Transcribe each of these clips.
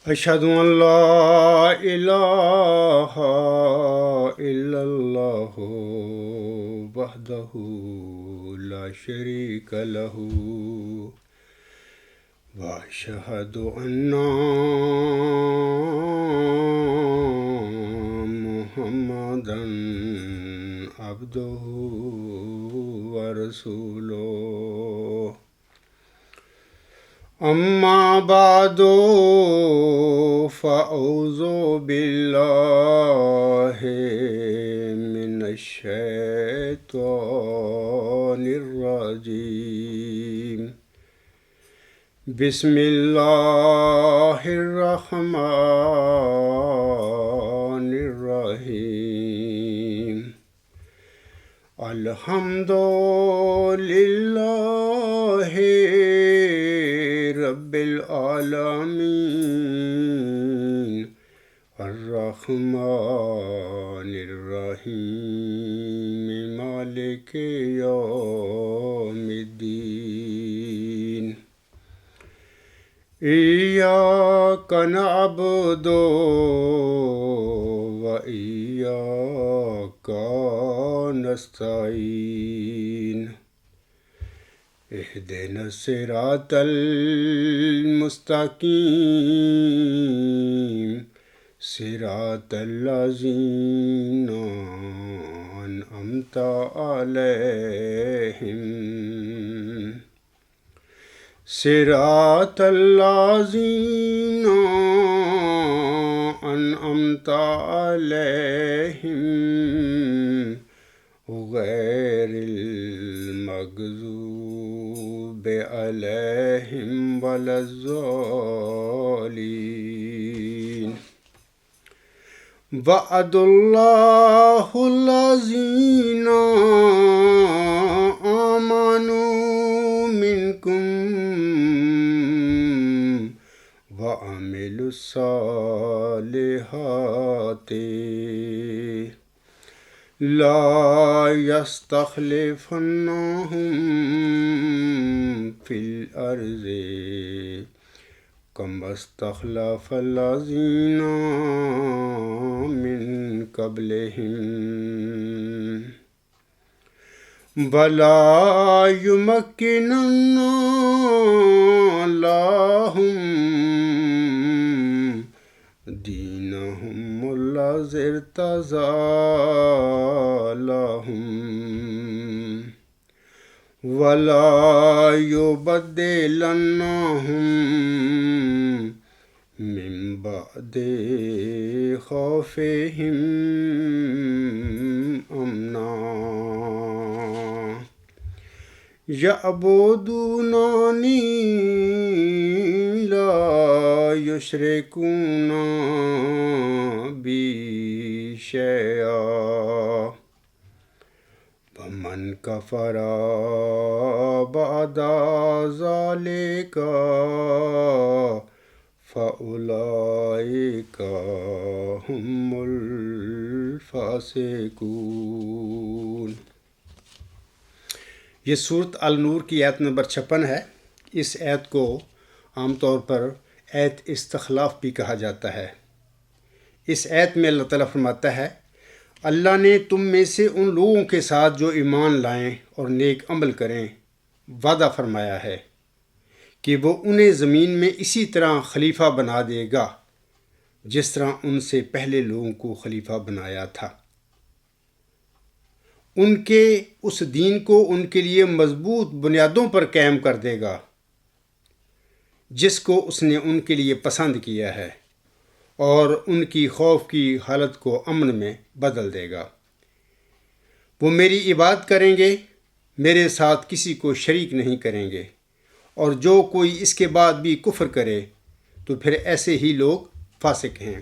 أشهد أن لا إله إلا الله وحده لا شريك له وأشهد أن محمدا عبده ورسوله أما بعد فأعوذ بالله من الشيطان الرجيم بسم الله الرحمن الرحيم الحمد لله رب العالمين الرحمن الرحيم مالك يوم الدين إياك نعبد وإياك نستعين اهدنا الصراط المستقيم صراط الذين أنعمت عليهم صراط الذين أنعمت عليهم غير المغضوب عليهم ولا الضالين وعد الله الذين آمنوا منكم وعملوا الصالحات لا يستخلفنهم في الأرض كما استخلف الذين من قبلهم ولا يمكنن لهم دينهم الذي ارتضى لهم ولا يبدلنهم من بعد خوفهم أمنا يعبدونني لا يشركون بي شيئا ومن كفر بعد ذلك فأولئك هم الفاسقون۔ یہ صورت النور کی آیت نمبر 56 ہے۔ اس آیت کو عام طور پر آیت استخلاف بھی کہا جاتا ہے۔ اس آیت میں اللہ تعالیٰ فرماتا ہے اللہ نے تم میں سے ان لوگوں کے ساتھ جو ایمان لائیں اور نیک عمل کریں وعدہ فرمایا ہے کہ وہ انہیں زمین میں اسی طرح خلیفہ بنا دے گا جس طرح ان سے پہلے لوگوں کو خلیفہ بنایا تھا۔ ان کے اس دین کو ان کے لیے مضبوط بنیادوں پر قائم کر دے گا جس کو اس نے ان کے لیے پسند کیا ہے، اور ان کی خوف کی حالت کو امن میں بدل دے گا۔ وہ میری عبادت کریں گے، میرے ساتھ کسی کو شریک نہیں کریں گے، اور جو کوئی اس کے بعد بھی کفر کرے تو پھر ایسے ہی لوگ فاسق ہیں۔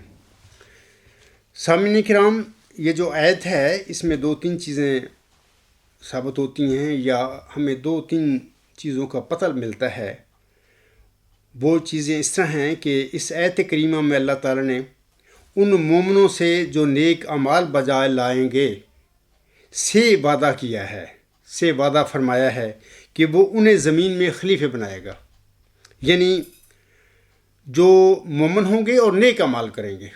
سامعین کرام، یہ جو آیت ہے اس میں 2-3 چیزیں ثابت ہوتی ہیں یا ہمیں 2-3 چیزوں کا پتہ ملتا ہے۔ وہ چیزیں اس طرح ہیں کہ اس آیت کریمہ میں اللہ تعالیٰ نے ان مومنوں سے جو نیک اعمال بجائے لائیں گے سے وعدہ کیا ہے، سے وعدہ فرمایا ہے کہ وہ انہیں زمین میں خلیفے بنائے گا۔ یعنی جو مومن ہوں گے اور نیک اعمال کریں گے،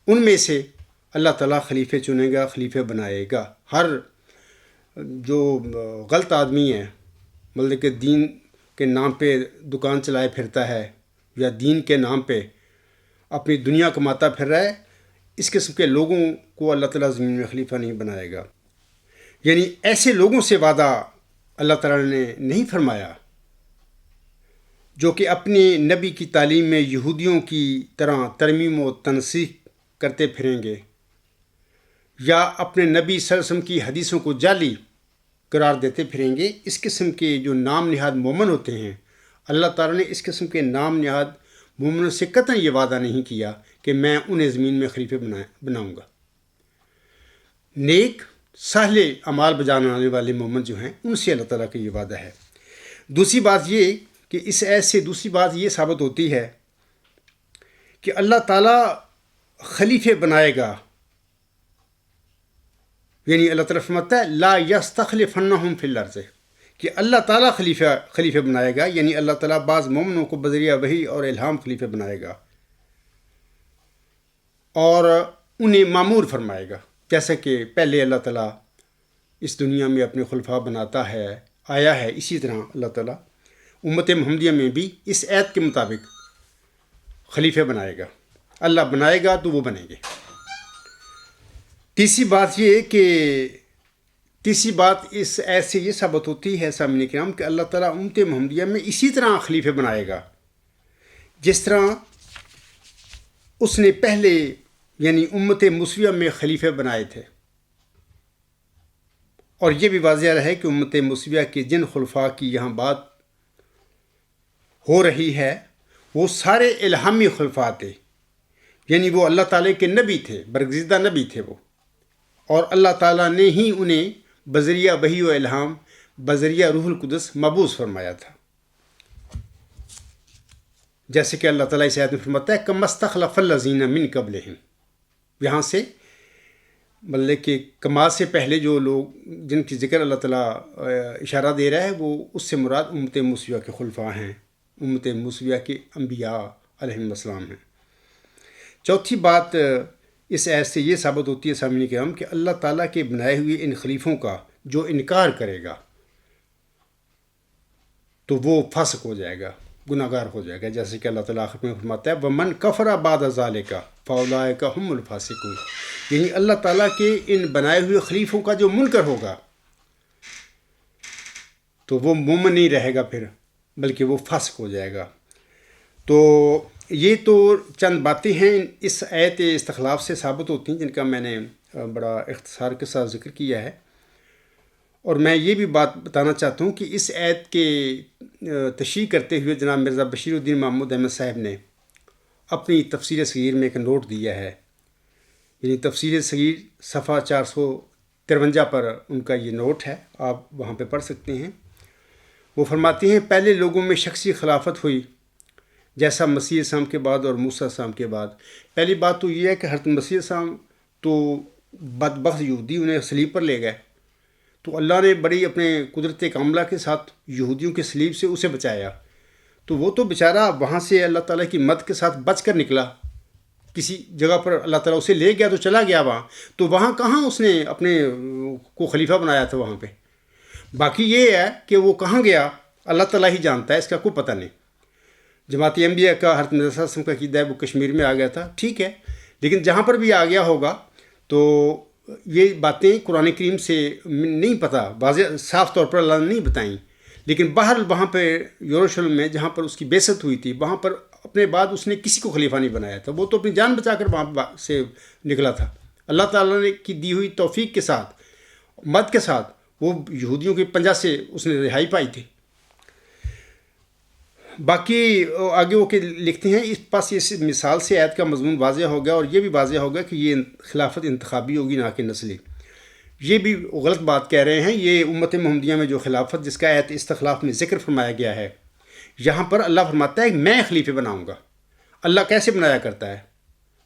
ان میں سے اللہ تعالیٰ خلیفے چنے گا، خلیفے بنائے گا۔ ہر جو غلط آدمی ہے، مطلب کہ دین کے نام پہ دکان چلائے پھرتا ہے یا دین کے نام پہ اپنی دنیا کماتا پھر رہا ہے، اس قسم کے لوگوں کو اللہ تعالیٰ زمین میں خلیفہ نہیں بنائے گا۔ یعنی ایسے لوگوں سے وعدہ اللہ تعالیٰ نے نہیں فرمایا جو کہ اپنے نبی کی تعلیم میں یہودیوں کی طرح ترمیم و تنسیخ کرتے پھریں گے، یا اپنے نبی صلی اللہ علیہ وسلم کی حدیثوں کو جعلی قرار دیتے پھریں گے۔ اس قسم کے جو نام نہاد مومن ہوتے ہیں، اللہ تعالیٰ نے اس قسم کے نام نہاد مومنوں سے قطعاً یہ وعدہ نہیں کیا کہ میں انہیں زمین میں خلیفے بناؤں گا۔ نیک صالح اعمال بجانے والے مومن جو ہیں، ان سے اللہ تعالیٰ کا یہ وعدہ ہے۔ دوسری بات یہ کہ اس آیت سے دوسری بات یہ ثابت ہوتی ہے کہ اللہ تعالیٰ خلیفے بنائے گا، یعنی اللہ تعالیٰ فرماتا ہے لا یستخلفنہم فی الارض، کہ اللہ تعالیٰ خلیفہ بنائے گا، یعنی اللہ تعالیٰ بعض مومنوں کو بذریعہ وحی اور الہام خلیفہ بنائے گا اور انہیں معمور فرمائے گا، جیسا کہ پہلے اللہ تعالیٰ اس دنیا میں اپنے خلفاء بناتا ہے آیا ہے، اسی طرح اللہ تعالیٰ امت محمدیہ میں بھی اس آیت کے مطابق خلیفہ بنائے گا۔ اللہ بنائے گا تو وہ بنیں گے۔ تیسری بات یہ کہ تیسری بات اس آیت سے یہ ثابت ہوتی ہے سامعین کرام کہ اللہ تعالیٰ امت محمدیہ میں اسی طرح خلیفہ بنائے گا جس طرح اس نے پہلے یعنی امت مسیحہ میں خلیفہ بنائے تھے۔ اور یہ بھی واضح رہے کہ امت مسیحہ کے جن خلفاء کی یہاں بات ہو رہی ہے وہ سارے الہامی خلفاء تھے، یعنی وہ اللہ تعالیٰ کے نبی تھے، برگزیدہ نبی تھے وہ، اور اللہ تعالیٰ نے ہی انہیں بذریعہ وحی و الہام بذریعہ روح القدس مبعوث فرمایا تھا۔ جیسے کہ اللہ تعالیٰ اس آیت میں فرماتا ہے کما استخلف الذین من قبلہم، یہاں سے مطلب کہ کما سے پہلے جو لوگ جن کی ذکر اللہ تعالیٰ اشارہ دے رہا ہے وہ اس سے مراد امت مسیحہ کے خلفاء ہیں، امت مسیحہ کے انبیاء علیہم السلام ہیں۔ چوتھی بات اس آیت سے یہ ثابت ہوتی ہے سامعین کرام کہ اللہ تعالیٰ کے بنائے ہوئے ان خلیفوں کا جو انکار کرے گا تو وہ فاسق ہو جائے گا، گناہ گار ہو جائے گا، جیسے کہ اللہ تعالیٰ آخر میں فرماتا ہے وَمَنْ كَفَرَ بَعْدَ ذَلِكَ فَأُولَٰئِكَ هُمُ الْفَاسِقُونَ، یعنی اللہ تعالیٰ کے ان بنائے ہوئے خلیفوں کا جو منکر ہوگا تو وہ مومن نہیں رہے گا پھر، بلکہ وہ فاسق ہو جائے گا۔ تو یہ تو چند باتیں ہیں اس آیت استخلاف سے ثابت ہوتی ہیں جن کا میں نے بڑا اختصار کے ساتھ ذکر کیا ہے۔ اور میں یہ بھی بات بتانا چاہتا ہوں کہ اس آیت کے تشریح کرتے ہوئے جناب مرزا بشیر الدین محمود احمد صاحب نے اپنی تفسیر صغیر میں ایک نوٹ دیا ہے، یعنی تفسیر صغیر صفحہ 453 پر ان کا یہ نوٹ ہے، آپ وہاں پہ پڑھ سکتے ہیں۔ وہ فرماتے ہیں پہلے لوگوں میں شخصی خلافت ہوئی جیسا مسیح السلام کے بعد اور موسیٰ السلام کے بعد۔ پہلی بات تو یہ ہے کہ حضرت مسیح السلام تو بدبخت یہودی انہیں صلیب پر لے گئے، تو اللہ نے بڑی اپنے قدرت کاملہ کے ساتھ یہودیوں کے صلیب سے اسے بچایا، تو وہ تو بیچارہ وہاں سے اللہ تعالیٰ کی مدد کے ساتھ بچ کر نکلا، کسی جگہ پر اللہ تعالیٰ اسے لے گیا تو چلا گیا وہاں، تو وہاں کہاں اس نے اپنے کو خلیفہ بنایا تھا وہاں پہ۔ باقی یہ ہے کہ وہ کہاں گیا اللہ تعالیٰ ہی جانتا ہے، اس کا کوئی پتہ نہیں۔ جماعت انبیاء کا حضرت مرزا صلی اللہ علیہ وسلم کا عقیدہ ہے وہ کشمیر میں آ گیا تھا، ٹھیک ہے، لیکن جہاں پر بھی آ گیا ہوگا تو یہ باتیں قرآن کریم سے نہیں پتہ، واضح صاف طور پر اللہ نے نہیں بتائیں، لیکن بہرحال وہاں پہ یروشلم میں جہاں پر اس کی بعثت ہوئی تھی وہاں پر اپنے بعد اس نے کسی کو خلیفہ نہیں بنایا تھا، وہ تو اپنی جان بچا کر وہاں سے نکلا تھا، اللہ تعالیٰ نے کی دی ہوئی توفیق کے ساتھ مدد کے ساتھ وہ یہودیوں کے پنجہ سے اس نے رہائی پائی تھی۔ باقی آگے وہ کہ لکھتے ہیں اس پاس اس مثال سے آیت کا مضمون واضح ہو گیا، اور یہ بھی واضح ہو گیا کہ یہ خلافت انتخابی ہوگی نہ کہ نسلی۔ یہ بھی غلط بات کہہ رہے ہیں، یہ امت محمدیہ میں جو خلافت جس کا آیت استخلاف میں ذکر فرمایا گیا ہے، یہاں پر اللہ فرماتا ہے میں خلیفے بناؤں گا۔ اللہ کیسے بنایا کرتا ہے؟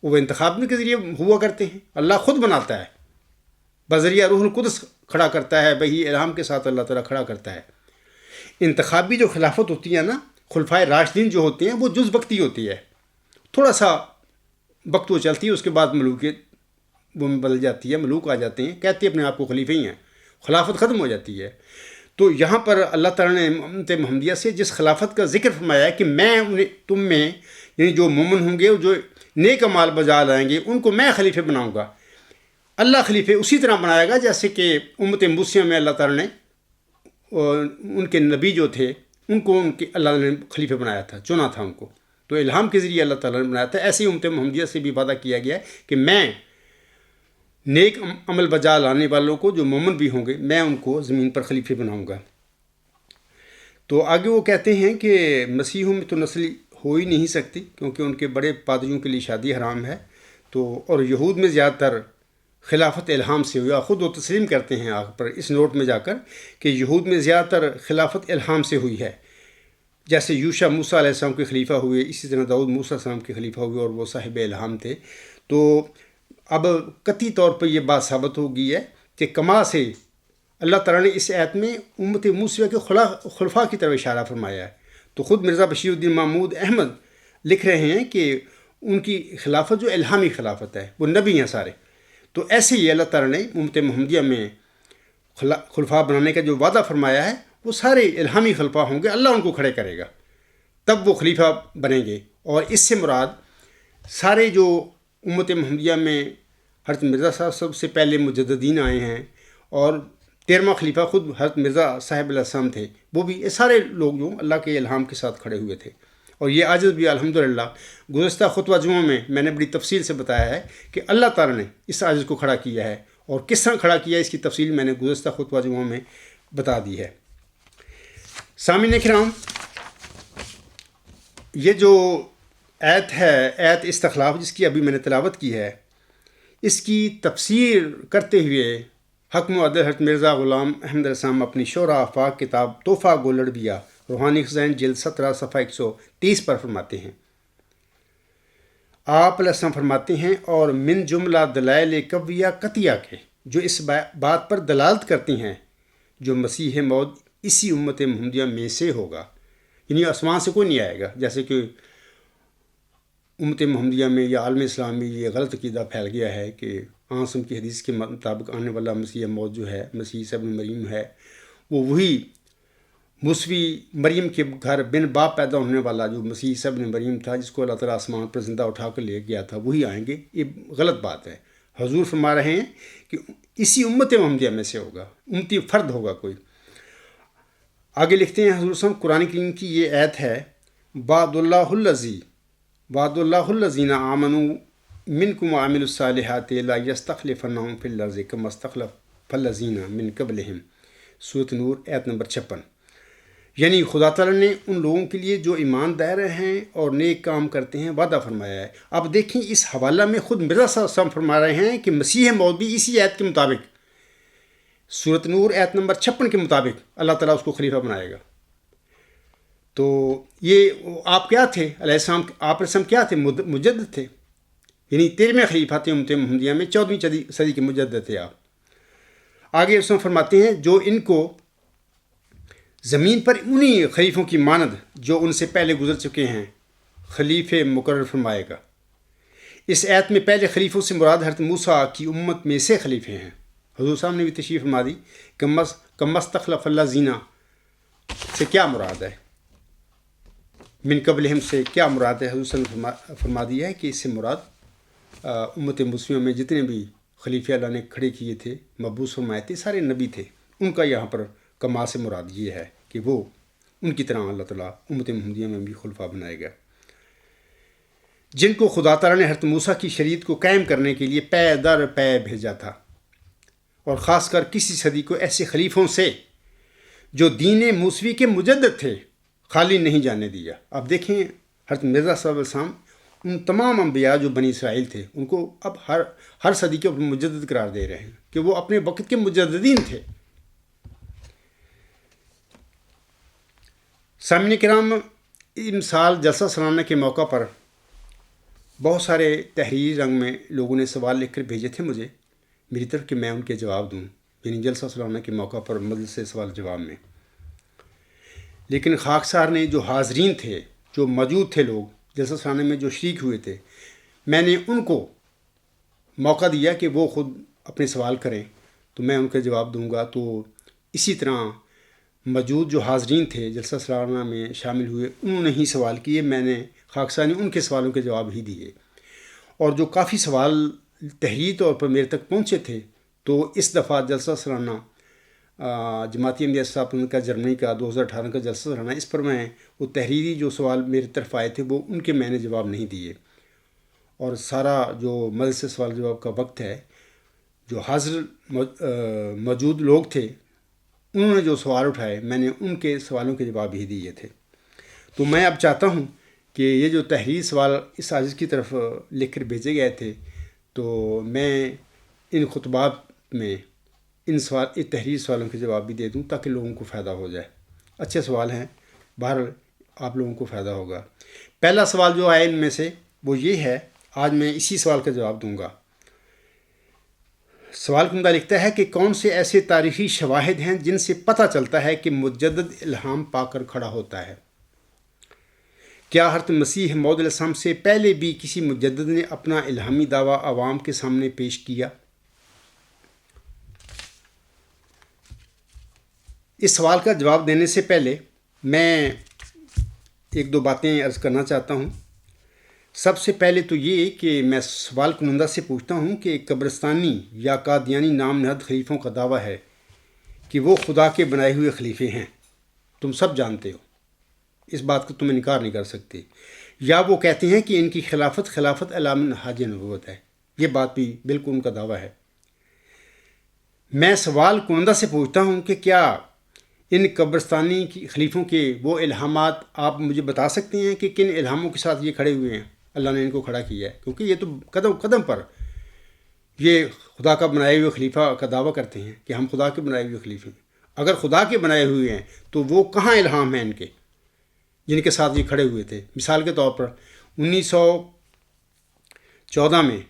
وہ انتخاب کے ذریعے ہوا کرتے ہیں، اللہ خود بناتا ہے، بذریعہ روح القدس کھڑا کرتا ہے، وہی الہام کے ساتھ اللہ تعالیٰ کھڑا کرتا ہے۔ انتخابی جو خلافت ہوتی ہے نا، خلفائے راشدین جو ہوتے ہیں وہ جز وقتی ہوتی ہے، تھوڑا سا وقت وہ چلتی ہے، اس کے بعد ملوکیت وہ میں بدل جاتی ہے، ملوک آ جاتے ہیں، کہتے ہیں اپنے آپ کو خلیفہ ہی ہیں، خلافت ختم ہو جاتی ہے۔ تو یہاں پر اللہ تعالیٰ نے امت محمدیہ سے جس خلافت کا ذکر فرمایا ہے کہ میں تم میں یعنی جو مومن ہوں گے جو نیک اعمال بجا لائیں گے ان کو میں خلیفہ بناؤں گا، اللہ خلیفہ اسی طرح بنائے گا جیسے کہ امت موسیٰ میں اللہ تعالیٰ نے ان کے نبی جو تھے ان کو ان کے اللہ نے خلیفہ بنایا تھا، چنا تھا ان کو، تو الہام کے ذریعے اللہ تعالیٰ نے بنایا تھا۔ ایسے ہی امت محمدیہ سے بھی وعدہ کیا گیا ہے کہ میں نیک عمل بجا لانے والوں کو جو مومن بھی ہوں گے میں ان کو زمین پر خلیفہ بناؤں گا۔ تو آگے وہ کہتے ہیں کہ مسیحوں میں تو نسل ہو ہی نہیں سکتی کیونکہ ان کے بڑے پادریوں کے لیے شادی حرام ہے، تو اور یہود میں زیادہ تر خلافت الہام سے ہوئی، خود وہ تسلیم کرتے ہیں آخر پر اس نوٹ میں جا کر کہ یہود میں زیادہ تر خلافت الہام سے ہوئی ہے، جیسے یوشع موسیٰ علیہ السلام کے خلیفہ ہوئے، اسی طرح داؤد موسیٰ علیہ السلام کے خلیفہ ہوئے اور وہ صاحب الہام تھے۔ تو اب قطعی طور پر یہ بات ثابت ہو گئی ہے کہ کما سے اللہ تعالیٰ نے اس آیت میں امت موسیٰ کے خلفاء کی طرف اشارہ فرمایا ہے۔ تو خود مرزا بشیر الدین محمود احمد لکھ رہے ہیں کہ ان کی خلافت جو الہامی خلافت ہے، وہ نبی ہیں سارے۔ تو ایسے ہی اللہ تعالیٰ نے امت محمدیہ میں خلفاء بنانے کا جو وعدہ فرمایا ہے وہ سارے الہامی خلفاء ہوں گے، اللہ ان کو کھڑے کرے گا تب وہ خلیفہ بنیں گے۔ اور اس سے مراد سارے جو امت محمدیہ میں حضرت مرزا صاحب سب سے پہلے مجددین آئے ہیں اور 13واں خلیفہ خود حضرت مرزا صاحب علیہ السلام تھے، وہ بھی یہ سارے لوگ جو اللہ کے الہام کے ساتھ کھڑے ہوئے تھے۔ اور یہ عاجز بھی الحمدللہ گزشتہ خطبہ جمعہ میں نے بڑی تفصیل سے بتایا ہے کہ اللہ تعالیٰ نے اس عاجز کو کھڑا کیا ہے، اور کس طرح کھڑا کیا ہے اس کی تفصیل میں نے گزشتہ خطبہ جمعہ میں بتا دی ہے۔ سامعین کرام، یہ جو آیت ہے، آیت استخلاف جس کی ابھی میں نے تلاوت کی ہے، اس کی تفسیر کرتے ہوئے حکم و عدل حضرت مرزا غلام احمد علیہ السلام اپنی شعرا آفاق کتاب تحفہ گولڑبیہ روحانی خزائن جلد 17 صفحہ 130 پر فرماتے ہیں، آپ علیہ السلام فرماتے ہیں، اور من جملہ دلائل قویہ قطعیہ کے جو اس بات پر دلالت کرتی ہیں جو مسیح موعود اسی امت محمدیہ میں سے ہوگا، یعنی آسمان سے کوئی نہیں آئے گا، جیسے کہ امت محمدیہ میں یا عالم اسلام میں یہ غلط عقیدہ پھیل گیا ہے کہ آنسم کی حدیث کے مطابق آنے والا مسیح موعود جو ہے، مسیح عیسیٰ ابن مریم ہے، وہ وہی موسوی مریم کے گھر بن باپ پیدا ہونے والا جو مسیح عیسیٰ ابن مریم تھا، جس کو اللہ تعالیٰ آسمان پر زندہ اٹھا کر لے گیا تھا، وہی آئیں گے۔ یہ غلط بات ہے۔ حضور فرما رہے ہیں کہ اسی امت محمدیہ میں سے ہوگا، امتی فرد ہوگا کوئی۔ آگے لکھتے ہیں حضور صاحب، قرآن کریم کی یہ آیت ہے، وعد اللہ الذین آمنوا منکم وعملوا الصالحات لا یستخلفنہم فی الارض کما استخلف الذین من قبلہم، سورۃ نور آیت نمبر 56۔ یعنی خدا تعالیٰ نے ان لوگوں کے لیے جو ایماندار ہیں اور نیک کام کرتے ہیں وعدہ فرمایا ہے۔ اب دیکھیں اس حوالہ میں خود مرزا صاحب فرما رہے ہیں کہ مسیح موعود بھی اسی آیت کے مطابق، سورۃ نور آیت نمبر 56 کے مطابق اللہ تعالیٰ اس کو خلیفہ بنائے گا۔ تو یہ آپ کیا تھے علیہ السلام، آپ علیہ السلام کیا تھے؟ مجدد تھے، یعنی 13ویں خلیفہ تھے امت محمدیہ میں، 14ویں صدی کے مجدد تھے آپ۔ آگے اس میں فرماتے ہیں جو ان کو زمین پر انہی خلیفوں کی مانند جو ان سے پہلے گزر چکے ہیں خلیفہ مقرر فرمائے گا۔ اس آیت میں پہلے خلیفوں سے مراد حضرت موسیٰ کی امت میں سے خلیفے ہیں۔ حضور صاحب نے بھی تشریف فرما دی کہ کم استخلف الذین سے کیا مراد ہے، من قبلہم سے کیا مراد ہے۔ حضور صاحب نے فرما دیا ہے کہ اس سے مراد امت مسلمہ میں جتنے بھی خلیفہ اللہ نے کھڑے کیے تھے، مبعوث فرمائے تھے، سارے نبی تھے، ان کا یہاں پر کما سے مراد یہ ہے کہ وہ ان کی طرح اللہ تعالیٰ امت محمدیہ میں بھی خلفاء بنائے گا، جن کو خدا تعالیٰ نے حضرت موسیٰ کی شریعت کو قائم کرنے کے لیے پے در پے بھیجا تھا، اور خاص کر کسی صدی کو ایسے خلیفوں سے جو دین موسوی کے مجدد تھے خالی نہیں جانے دیا۔ اب دیکھیں حضرت مرزا صلی اللہ علیہ وسلم ان تمام انبیاء جو بنی اسرائیل تھے ان کو اب ہر صدی کے مجدد قرار دے رہے ہیں کہ وہ اپنے وقت کے مجددین تھے۔ سامعین کرام، امسال جلسہ سالانہ کے موقع پر بہت سارے تحریری رنگ میں لوگوں نے سوال لکھ کر بھیجے تھے مجھے میری طرف کہ میں ان کے جواب دوں، یعنی جلسہ سالانہ کے موقع پر مجلس سے سوال جواب میں۔ لیکن خاکسار نے جو حاضرین تھے، جو موجود تھے، لوگ جلسہ سالانہ میں جو شریک ہوئے تھے، میں نے ان کو موقع دیا کہ وہ خود اپنے سوال کریں تو میں ان کا جواب دوں گا۔ تو اسی طرح موجود جو حاضرین تھے جلسہ سالانہ میں شامل ہوئے، انہوں نے ہی سوال کیے، میں نے خاکسار نے ان کے سوالوں کے جواب ہی دیے۔ اور جو کافی سوال تحریری طور پر میرے تک پہنچے تھے، تو اس دفعہ جلسہ سالانہ جماعتی احمدیہ اسٹاف کا جرمنی کا 2018 کا جلسہ سالانہ، اس پر میں وہ تحریری جو سوال میرے طرف آئے تھے وہ ان کے میں نے جواب نہیں دیے، اور سارا جو مجلس سوال جواب کا وقت ہے، جو حاضر موجود لوگ تھے انہوں نے جو سوال اٹھائے، میں نے ان کے سوالوں کے جواب ہی دیے تھے۔ تو میں اب چاہتا ہوں کہ یہ جو تحریری سوال اس عاجز کی طرف لکھ کر بھیجے گئے تھے، تو میں ان خطبات میں ان تحریری سوالوں کے جواب بھی دے دوں تاکہ لوگوں کو فائدہ ہو جائے۔ اچھے سوال ہیں، بہرحال آپ لوگوں کو فائدہ ہوگا۔ پہلا سوال جو آئے ان میں سے وہ یہ ہے، آج میں اسی سوال کا جواب دوں گا۔ سوال کنندہ لکھتا ہے کہ کون سے ایسے تاریخی شواہد ہیں جن سے پتہ چلتا ہے کہ مجدد الہام پا کر کھڑا ہوتا ہے؟ کیا حضرت مسیح موعود علیہ السلام سے پہلے بھی کسی مجدد نے اپنا الہامی دعویٰ عوام کے سامنے پیش کیا؟ اس سوال کا جواب دینے سے پہلے میں ایک دو باتیں عرض کرنا چاہتا ہوں۔ سب سے پہلے تو یہ کہ میں سوال کنندہ سے پوچھتا ہوں کہ قبرستانی یا قادیانی نام نہاد خلیفوں کا دعویٰ ہے کہ وہ خدا کے بنائے ہوئے خلیفے ہیں، تم سب جانتے ہو، اس بات کو تم انکار نہیں کر سکتے۔ یا وہ کہتے ہیں کہ ان کی خلافت اعلی منہاج نبوت ہے، یہ بات بھی بالکل ان کا دعویٰ ہے۔ میں سوال کنندہ سے پوچھتا ہوں کہ کیا ان قبرستانی کی خلیفوں کے وہ الہامات آپ مجھے بتا سکتے ہیں کہ کن الہاموں کے ساتھ یہ کھڑے ہوئے ہیں، اللہ نے ان کو کھڑا کیا ہے؟ کیونکہ یہ تو قدم قدم پر یہ خدا کا بنائے ہوئے خلیفہ کا دعویٰ کرتے ہیں کہ ہم خدا کے بنائے ہوئے خلیفے ہیں۔ اگر خدا کے بنائے ہوئے ہیں تو وہ کہاں الہام ہیں ان کے جن کے ساتھ یہ کھڑے ہوئے تھے؟ مثال کے طور پر 1914 میں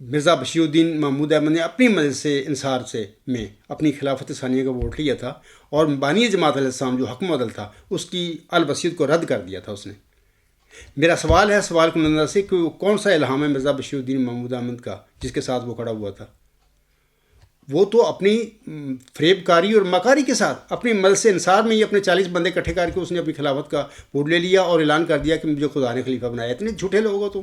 مرزا بشیر الدین محمود احمد نے اپنی مجلس انصار میں اپنی خلافت ثانیہ کا ووٹ لیا تھا، اور بانی جماعت علیہ السلام جو حکم عدل تھا اس کی الوصیت کو رد کر دیا تھا اس نے۔ میرا سوال ہے سوال کنندہ سے کہ وہ کون سا الہام ہے مرزا بشیر الدین محمود احمد کا جس کے ساتھ وہ کھڑا ہوا تھا؟ وہ تو اپنی فریب کاری اور مکاری کے ساتھ اپنی مجلس انصار میں ہی اپنے 40 بندے اکٹھے کر کے اس نے اپنی خلافت کا ووٹ لے لیا اور اعلان کر دیا کہ مجھے خدا نے خلیفہ بنایا۔ اتنے جھوٹے لوگ ہو تم۔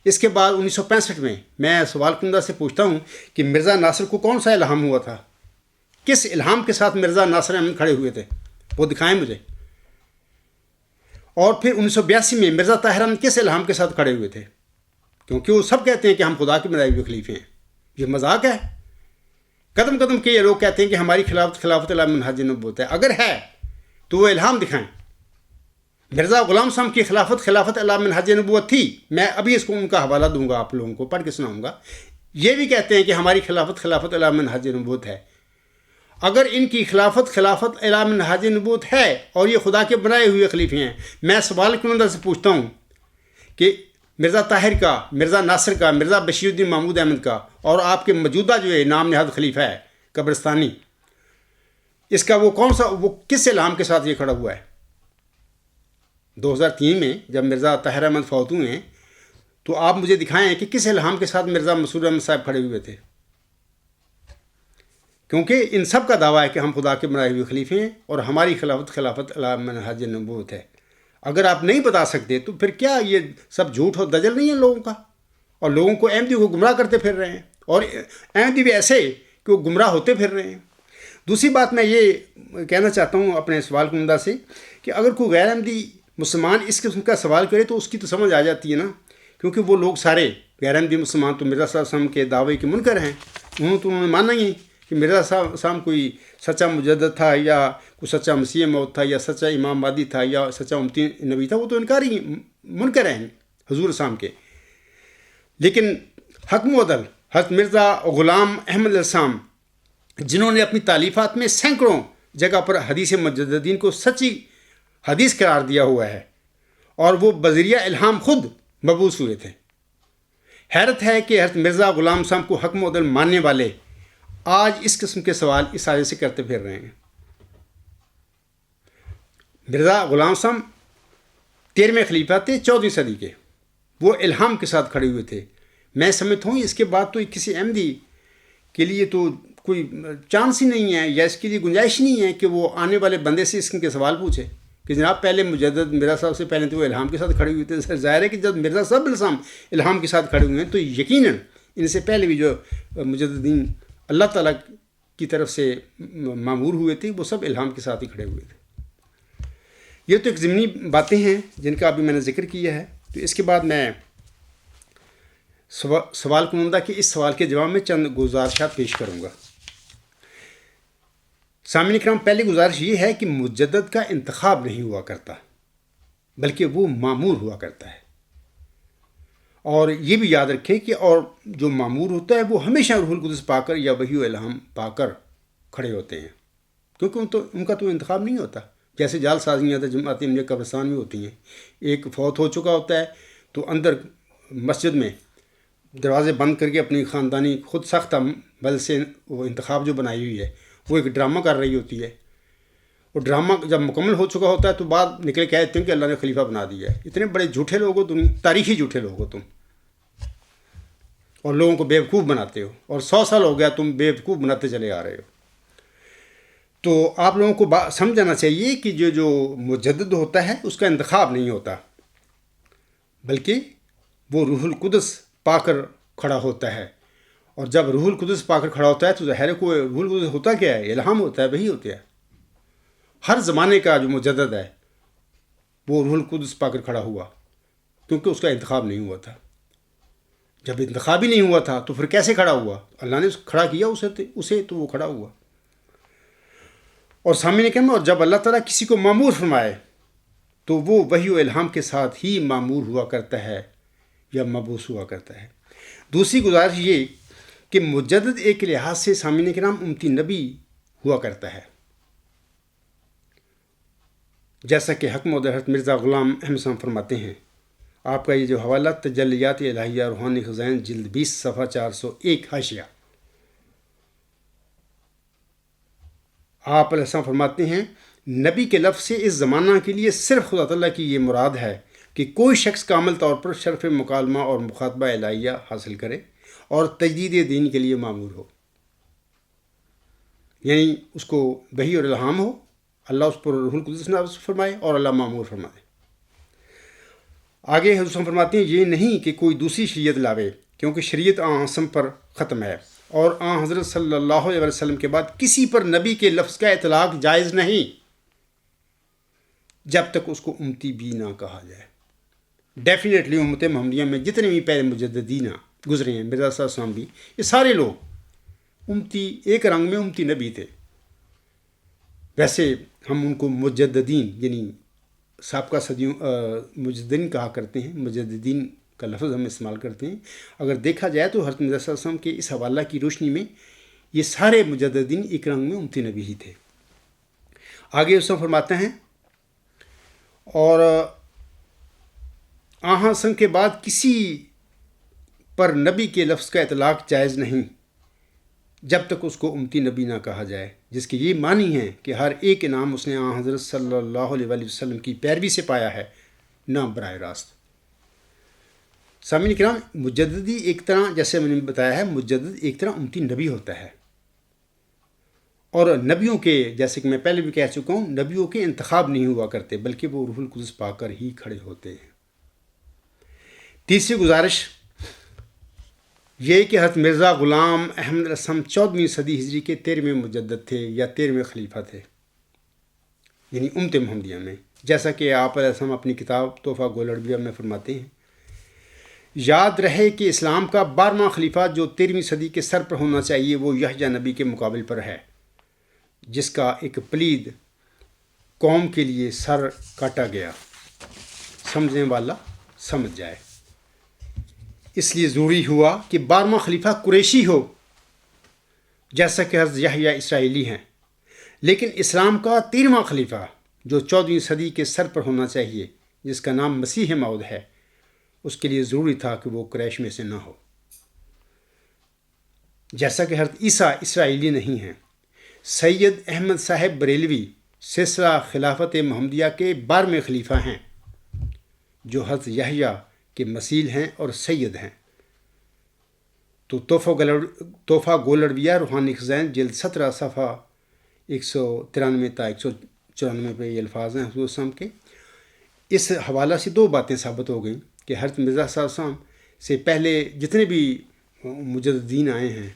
اس کے بعد 1965 میں سوال کنندہ سے پوچھتا ہوں کہ مرزا ناصر کو کون سا الہام ہوا تھا؟ کس الہام کے ساتھ مرزا ناصر احمد کھڑے ہوئے تھے؟ وہ دکھائیں مجھے۔ اور پھر 1982 میں مرزا طاہر احمد کس الہام کے ساتھ کھڑے ہوئے تھے؟ کیونکہ وہ سب کہتے ہیں کہ ہم خدا کے بنائے ہوئے خلیفے ہیں۔ یہ مذاق ہے؟ قدم قدم کے یہ لوگ کہتے ہیں کہ ہماری خلافت اعلی منہاج نبوت ہے۔ اگر ہے تو وہ الہام دکھائیں۔ مرزا غلام صاحب کی خلافت اعلی منہاج نبوت تھی، میں ابھی اس کو ان کا حوالہ دوں گا، آپ لوگوں کو پڑھ کے سناؤں گا۔ یہ بھی کہتے ہیں کہ ہماری خلافت اعلی منہاج نبوت ہے۔ اگر ان کی خلافت اعلی منہاج نبوت ہے اور یہ خدا کے بنائے ہوئے خلیفے ہیں، میں سوال کنندہ سے پوچھتا ہوں کہ مرزا طاہر کا، مرزا ناصر کا، مرزا بشیر الدین محمود احمد کا اور آپ کے موجودہ جو ہے نام نہاد خلیفہ ہے قبرستانی، اس کا وہ کس الہام کے ساتھ یہ کھڑا ہوا ہے؟ 2003 میں جب مرزا طاہر احمد فوت ہوئے ہیں تو آپ مجھے دکھائیں کہ کس الہام کے ساتھ مرزا مسرور احمد صاحب کھڑے ہوئے تھے؟ کیونکہ ان سب کا دعویٰ ہے کہ ہم خدا کے بنائے ہوئے خلیفے ہیں اور ہماری خلافت اعلی منہاج نبوت ہے۔ اگر آپ نہیں بتا سکتے تو پھر کیا یہ سب جھوٹ اور دجل نہیں ہے لوگوں کا، اور لوگوں کو احمدی کو گمراہ کرتے پھر رہے ہیں، اور احمدی بھی ایسے کہ وہ گمراہ ہوتے پھر رہے ہیں۔ دوسری بات میں یہ کہنا چاہتا ہوں اپنے سوال کنندہ سے کہ اگر کوئی غیر احمدی مسلمان اس قسم کا سوال کرے تو اس کی تو سمجھ آ جاتی ہے نا، کیونکہ وہ لوگ سارے غیر احمدی مسلمان تو مرزا صاحب وسلم کے دعوے کے منکر ہیں۔ انہوں نے ماننا ہی کہ مرزا صاحب کوئی سچا مجدد تھا، یا کوئی سچا مسیح موعود تھا، یا سچا امام مہدی تھا، یا سچا امتی نبی تھا، وہ تو انکاری منکر ہیں حضور صاحب کے۔ لیکن حکم عدل حضرت مرزا غلام احمد علیہ السلام، جنہوں نے اپنی تالیفات میں سینکڑوں جگہ پر حدیث مجددین کو سچی حدیث قرار دیا ہوا ہے، اور وہ بذریعہ الہام خود مبعوث ہوئے تھے۔ حیرت ہے کہ حضرت مرزا غلام صاحب کو حکم عدل ماننے والے آج اس قسم کے سوال اس آیت سے کرتے پھر رہے ہیں۔ مرزا غلام صاحب 13ویں خلیفہ تھے 14ویں صدی کے. وہ الہام کے ساتھ کھڑے ہوئے تھے. میں سمجھتا ہوں اس کے بعد تو کسی احمدی کے لیے تو کوئی چانس ہی نہیں ہے یا اس کے لیے گنجائش نہیں ہے کہ وہ آنے والے بندے سے اس کے سوال پوچھے کہ جناب پہلے مجدد مرزا صاحب سے پہلے تو وہ الہام کے ساتھ کھڑے ہوئے تھے. ظاہر ہے کہ جب مرزا صاحب الہام کے ساتھ کھڑے ہوئے ہیں تو یقیناً ان سے پہلے بھی جو مجددین اللہ تعالیٰ کی طرف سے معمور ہوئے تھے وہ سب الہام کے ساتھ ہی کھڑے ہوئے تھے. یہ تو ایک ضمنی باتیں ہیں جن کا ابھی میں نے ذکر کیا ہے. تو اس کے بعد میں سوال کنندہ کہ اس سوال کے جواب میں چند گزارشات پیش کروں گا. سامعین کرام، پہلی گزارش یہ ہے کہ مجدد کا انتخاب نہیں ہوا کرتا بلکہ وہ معمور ہوا کرتا ہے. اور یہ بھی یاد رکھیں کہ اور جو معمور ہوتا ہے وہ ہمیشہ روح القدس پا کر یا وحی و الہام پا کر کھڑے ہوتے ہیں، کیونکہ ان کا تو انتخاب نہیں ہوتا. جیسے جال سازیاں جماعت احمدیہ قبرستان میں ہوتی ہیں، ایک فوت ہو چکا ہوتا ہے تو اندر مسجد میں دروازے بند کر کے اپنی خاندانی خود ساختہ بل سے وہ انتخاب جو بنائی ہوئی ہے وہ ایک ڈرامہ کر رہی ہوتی ہے. وہ ڈرامہ جب مکمل ہو چکا ہوتا ہے تو بعد نکلے کہتے ہیں کہ اللہ نے خلیفہ بنا دیا ہے. اتنے بڑے جھوٹے لوگ ہو تم، تاریخی جھوٹے لوگ ہو تم، اور لوگوں کو بیوقوف بناتے ہو، اور 100 سال ہو گیا تم بیوقوف بناتے چلے آ رہے ہو. تو آپ لوگوں کو سمجھنا چاہیے کہ جو مجدد ہوتا ہے اس کا انتخاب نہیں ہوتا بلکہ وہ روح القدس پا کر کھڑا ہوتا ہے. اور جب روح القدس پا کر کھڑا ہوتا ہے تو ظاہر ہے کوئی روح القدس ہوتا کیا ہے؟ الہام ہوتا ہے، وہی ہوتا ہے. ہر زمانے کا جو مجدد ہے وہ روح القدس پا کر کھڑا ہوا کیونکہ اس کا انتخاب نہیں ہوا تھا. جب انتخاب ہی نہیں ہوا تھا تو پھر کیسے کھڑا ہوا؟ اللہ نے کھڑا کیا اسے تو وہ کھڑا ہوا. اور سامنے نے کہا، اور جب اللہ تعالیٰ کسی کو معمور فرمائے تو وہ وحی و الہام کے ساتھ ہی معمور ہوا کرتا ہے یا مبعوث ہوا کرتا ہے. دوسری گزارش یہ کہ مجدد ایک لحاظ سے سامعین کرام امتی نبی ہوا کرتا ہے، جیسا کہ حکم حضرت مرزا غلام احمد صاحب فرماتے ہیں. آپ کا یہ جو حوالہ تجلیات الہیہ روحانی خزائن جلد 20 صفحہ 401 حاشیہ، آپ علیہ السلام فرماتے ہیں نبی کے لفظ سے اس زمانہ کے لیے صرف خدا تعالیٰ کی یہ مراد ہے کہ کوئی شخص کامل طور پر شرف مکالمہ اور مخاطبہ الہیہ حاصل کرے اور تجدید دین کے لیے معمور ہو. یعنی اس کو وحی اور الہام ہو، اللہ اس پر روح القدس نازل فرمائے اور اللہ معمور فرمائے. آگے حضور فرماتے ہیں یہ نہیں کہ کوئی دوسری شریعت لاوے، کیونکہ شریعت آن حسن پر ختم ہے اور آن حضرت صلی اللہ علیہ وسلم کے بعد کسی پر نبی کے لفظ کا اطلاق جائز نہیں جب تک اس کو امتی بھی نہ کہا جائے. ڈیفینیٹلی امت محمدیہ میں جتنے بھی پہلے مجددین گزرے ہیں، مرزا صاحب صاحب بھی، یہ سارے لوگ امتی ایک رنگ میں امتی نبی تھے. ویسے ہم ان کو مجددین یعنی سابقہ صدیوں مجددین کہا کرتے ہیں، مجددین کا لفظ ہم استعمال کرتے ہیں. اگر دیکھا جائے تو حضرت مرزا صاحب صاحب کے اس حوالہ کی روشنی میں یہ سارے مجددین ایک رنگ میں امتی نبی ہی تھے. آگے اس میں فرماتے ہیں اور آن حسن کے بعد کسی پر نبی کے لفظ کا اطلاق جائز نہیں جب تک اس کو امتی نبی نہ کہا جائے، جس کے یہ معنی ہے کہ ہر ایک انعام اس نے آن حضرت صلی اللہ علیہ وسلم کی پیروی سے پایا ہے، نہ براہ راست. سامعین کرام، مجددی ایک طرح، جیسے میں نے بتایا ہے، مجدد ایک طرح امتی نبی ہوتا ہے. اور نبیوں کے، جیسے کہ میں پہلے بھی کہہ چکا ہوں، نبیوں کے انتخاب نہیں ہوا کرتے بلکہ وہ روح القدس پا کر ہی کھڑے ہوتے ہیں. تیسری گزارش یہ کہ حضرت مرزا غلام احمد علیہ السلام 14ویں صدی ہجری کے 13ویں مجدد تھے یا 13ویں خلیفہ تھے، یعنی امت محمدیہ میں، جیسا کہ آپ علیہ السلام اپنی کتاب تحفہ گول عربیہ میں فرماتے ہیں. یاد رہے کہ اسلام کا 12واں خلیفہ جو 13ویں صدی کے سر پر ہونا چاہیے وہ یحییٰ نبی کے مقابل پر ہے، جس کا ایک پلید قوم کے لیے سر کاٹا گیا. سمجھنے والا سمجھ جائے. اس لیے ضروری ہوا کہ 12واں خلیفہ قریشی ہو، جیسا کہ حضرت یحییٰ اسرائیلی ہیں. لیکن اسلام کا 13واں خلیفہ جو 14ویں صدی کے سر پر ہونا چاہیے، جس کا نام مسیح موعود ہے، اس کے لیے ضروری تھا کہ وہ قریش میں سے نہ ہو. جیسا کہ حضرت عیسیٰ اسرائیلی نہیں ہیں. سید احمد صاحب بریلوی سلسلہ خلافت محمدیہ کے 12ویں خلیفہ ہیں، جو حضرت یحییٰ کے مثیل ہیں اور سید ہیں۔ تو تحفہ گولڑویہ روحانی خزائن جلد 17 صفحہ 193 تا 194 پہ یہ الفاظ ہیں حضور صلی اللہ علیہ وسلم کے۔ اس حوالہ سے 2 باتیں ثابت ہو گئیں کہ حضرت مرزا صاحب وسلم سے پہلے جتنے بھی مجددین آئے ہیں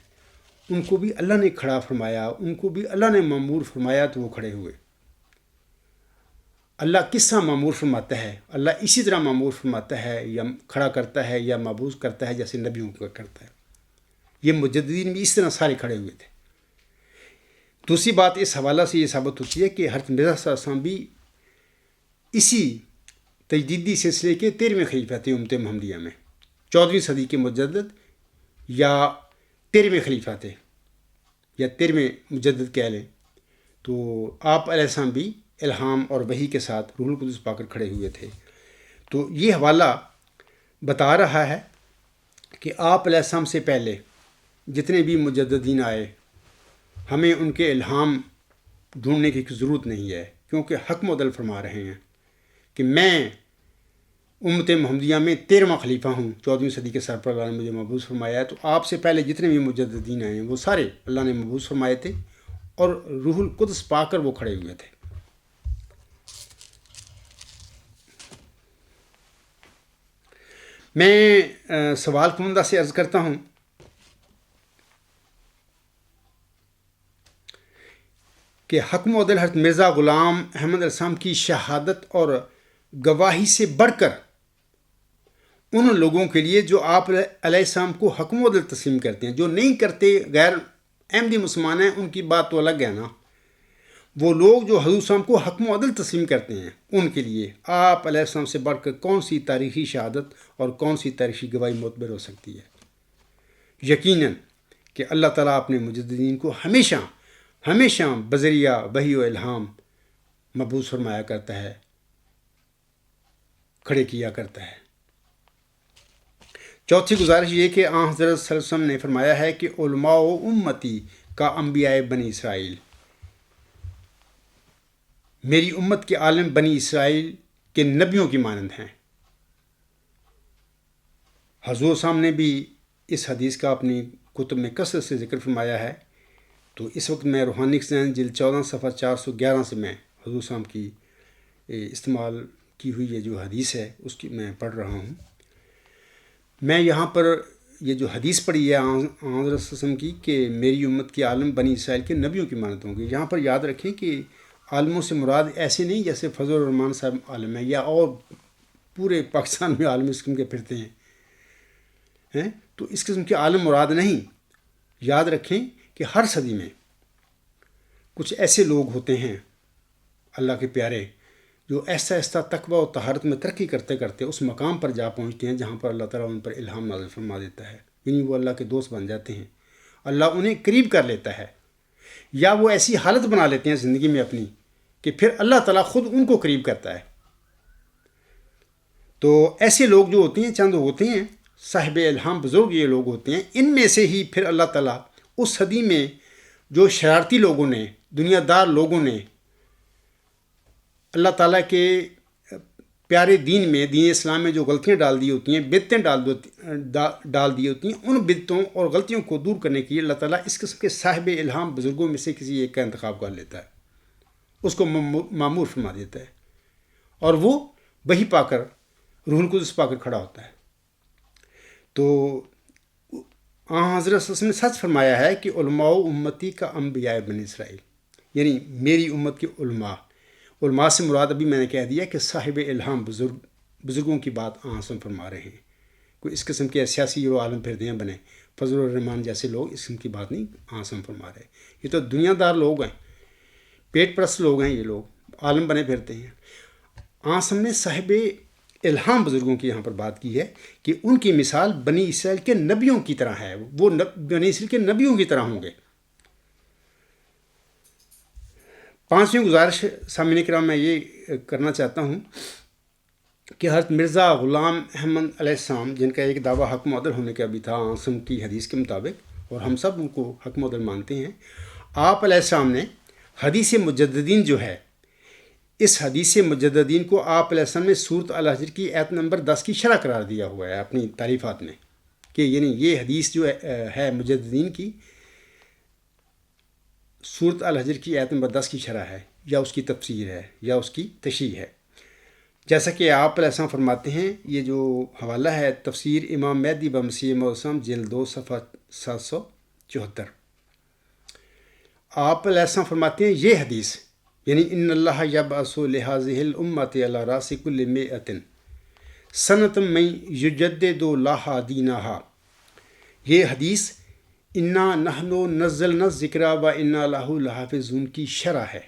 ان کو بھی اللہ نے کھڑا فرمایا، ان کو بھی اللہ نے معمور فرمایا تو وہ کھڑے ہوئے۔ اللہ کس طرح معمور فرماتا ہے؟ اللہ اسی طرح معمور فرماتا ہے یا کھڑا کرتا ہے یا مبعوث کرتا ہے جیسے نبیوں کو کرتا ہے۔ یہ مجددین بھی اس طرح سارے کھڑے ہوئے تھے۔ دوسری بات اس حوالہ سے یہ ثابت ہوتی ہے کہ حضرت مرزا صلی اللہ علیہ وسلم بھی اسی تجدیدی سلسلے کے 13ویں خلیفہ تھے امت محمدیہ میں، 14ویں صدی کے مجدد یا 13ویں خلیفہ تھے یا 13ویں مجدد کہہ لیں۔ تو آپ علیہ السلام بھی الہام اور وحی کے ساتھ روح القدس پا کر کھڑے ہوئے تھے۔ تو یہ حوالہ بتا رہا ہے کہ آپ علیہ السلام سے پہلے جتنے بھی مجددین آئے ہمیں ان کے الہام ڈھونڈنے کی ضرورت نہیں ہے، کیونکہ حق معدل فرما رہے ہیں کہ میں امت محمدیہ میں 13واں خلیفہ ہوں، 14ویں صدی کے سرپرست نے مجھے مبعوث فرمایا ہے۔ تو آپ سے پہلے جتنے بھی مجددین آئے ہیں وہ سارے اللہ نے مبعوث فرمائے تھے اور روح القدس پا کر وہ کھڑے ہوئے تھے۔ میں سوال کنندہ سے عرض کرتا ہوں کہ حق معدل حضرت مرزا غلام احمد علیہ السلام کی شہادت اور گواہی سے بڑھ کر ان لوگوں کے لیے جو آپ علیہ السلام کو حق معدل تسلیم کرتے ہیں، جو نہیں کرتے غیر احمدی مسلمان ہیں، ان کی بات تو الگ ہے نا۔ وہ لوگ جو حضور صلی اللہ علیہ وسلم کو حق معدل تسلیم کرتے ہیں ان کے لیے آپ علیہ السلام سے بڑھ کر کون سی تاریخی شہادت اور کون سی تاریخی گواہی معتبر ہو سکتی ہے؟ یقیناً کہ اللہ تعالیٰ اپنے مجددین کو ہمیشہ بذریعہ وحی و الہام مبعوث فرمایا کرتا ہے، کھڑے کیا کرتا ہے۔ چوتھی گزارش یہ کہ آن حضرت صلی اللہ علیہ وسلم نے فرمایا ہے کہ علماء و امتی کا انبیاء بنی اسرائیل، میری امت کے عالم بنی اسرائیل کے نبیوں کی مانند ہیں۔ حضور صاحب نے بھی اس حدیث کا اپنی کتب میں کثرت سے ذکر فرمایا ہے۔ تو اس وقت میں روحانی خزائن جلد 14 صفحہ 411 سے میں حضور صاحب کی استعمال کی ہوئی یہ جو حدیث ہے اس کی میں پڑھ رہا ہوں۔ میں یہاں پر یہ جو حدیث پڑھی ہے حضرت وسلم کی کہ میری امت کے عالم بنی اسرائیل کے نبیوں کی مانند ہوں گے، یہاں پر یاد رکھیں کہ عالموں سے مراد ایسے نہیں جیسے فضل الرحمان صاحب عالم ہے یا اور پورے پاکستان میں عالم اس قسم کے پھرتے ہیں، تو اس قسم کے عالم مراد نہیں۔ یاد رکھیں کہ ہر صدی میں کچھ ایسے لوگ ہوتے ہیں اللہ کے پیارے جو ایسا تقویٰ و طہارت میں ترقی کرتے کرتے اس مقام پر جا پہنچتے ہیں جہاں پر اللہ تعالیٰ ان پر الہام نازل فرما دیتا ہے، یعنی وہ اللہ کے دوست بن جاتے ہیں، اللہ انہیں قریب کر لیتا ہے، یا وہ ایسی حالت بنا لیتے ہیں زندگی میں اپنی کہ پھر اللہ تعالیٰ خود ان کو قریب کرتا ہے۔ تو ایسے لوگ جو ہوتے ہیں چند ہوتے ہیں صاحب الہام بزرگ یہ لوگ ہوتے ہیں، ان میں سے ہی پھر اللہ تعالیٰ اس صدی میں جو شرارتی لوگوں نے، دنیا دار لوگوں نے اللہ تعالیٰ کے پیارے دین میں، دین اسلام میں جو غلطیاں ڈال دی ہوتی ہیں، بدعتیں ڈال دی ہوتی ہیں، ان بدعتوں اور غلطیوں کو دور کرنے کے لیے اللہ تعالیٰ اس قسم کے صاحب الہام بزرگوں میں سے کسی ایک کا انتخاب کر لیتا ہے، اس کو معمور فرما دیتا ہے، اور وہ وحی پا کر روح القدس پا کر کھڑا ہوتا ہے۔ تو حضرت صلی اللہ علیہ وسلم نے سچ فرمایا ہے کہ علماء امتی کا انبیاء بنی اسرائیل، یعنی میری امت کے علماء سے مراد ابھی میں نے کہہ دیا کہ صاحب الہام بزرگوں کی بات آسم فرما رہے ہیں، کوئی اس قسم کے سیاسی جو عالم پھرتے ہیں بنے فضل الرحمان جیسے لوگ اس قسم کی بات نہیں آسم فرما رہے، یہ تو دنیا دار لوگ ہیں، پیٹ پرست لوگ ہیں، یہ لوگ عالم بنے پھرتے ہیں۔ آسم نے صاحب الہام بزرگوں کی یہاں پر بات کی ہے کہ ان کی مثال بنی اسرائیل کے نبیوں کی طرح ہے، وہ بنی اسرائیل کے نبیوں کی طرح ہوں گے۔ پانچویں گزارش سامعین کرام میں یہ کرنا چاہتا ہوں کہ حضرت مرزا غلام احمد علیہ السلام، جن کا ایک دعویٰ حق معدل ہونے کا بھی تھا آسم کی حدیث کے مطابق، اور ہم سب ان کو حق معدل مانتے ہیں، آپ علیہ السلام نے حدیث مجددین جو ہے اس حدیث مجددین کو آپ علیہ السلام نے سورۃ الحجر کی آیت نمبر 10 کی شرح قرار دیا ہوا ہے اپنی تعریفات میں، کہ یعنی یہ حدیث جو ہے مجددین کی سورۃ الحجر کی آیت نمبر 10 کی شرح ہے، یا اس کی تفسیر ہے، یا اس کی تشریح ہے۔ جیسا کہ آپ علیہ السلام فرماتے ہیں، یہ جو حوالہ ہے تفسیر امام مہدی بمسیح موسم جلد 2 صفحہ 774۔ آپ علیہ السلام فرماتے ہیں یہ حدیث یعنی ان اللہ یبعث لہذہ الامۃ علی راس کل مئۃ سنۃ من یجدد لہا دینہا، یہ حدیث انا نحن نزلنا الذکر و انا لہ لحافظون کی شرح ہے۔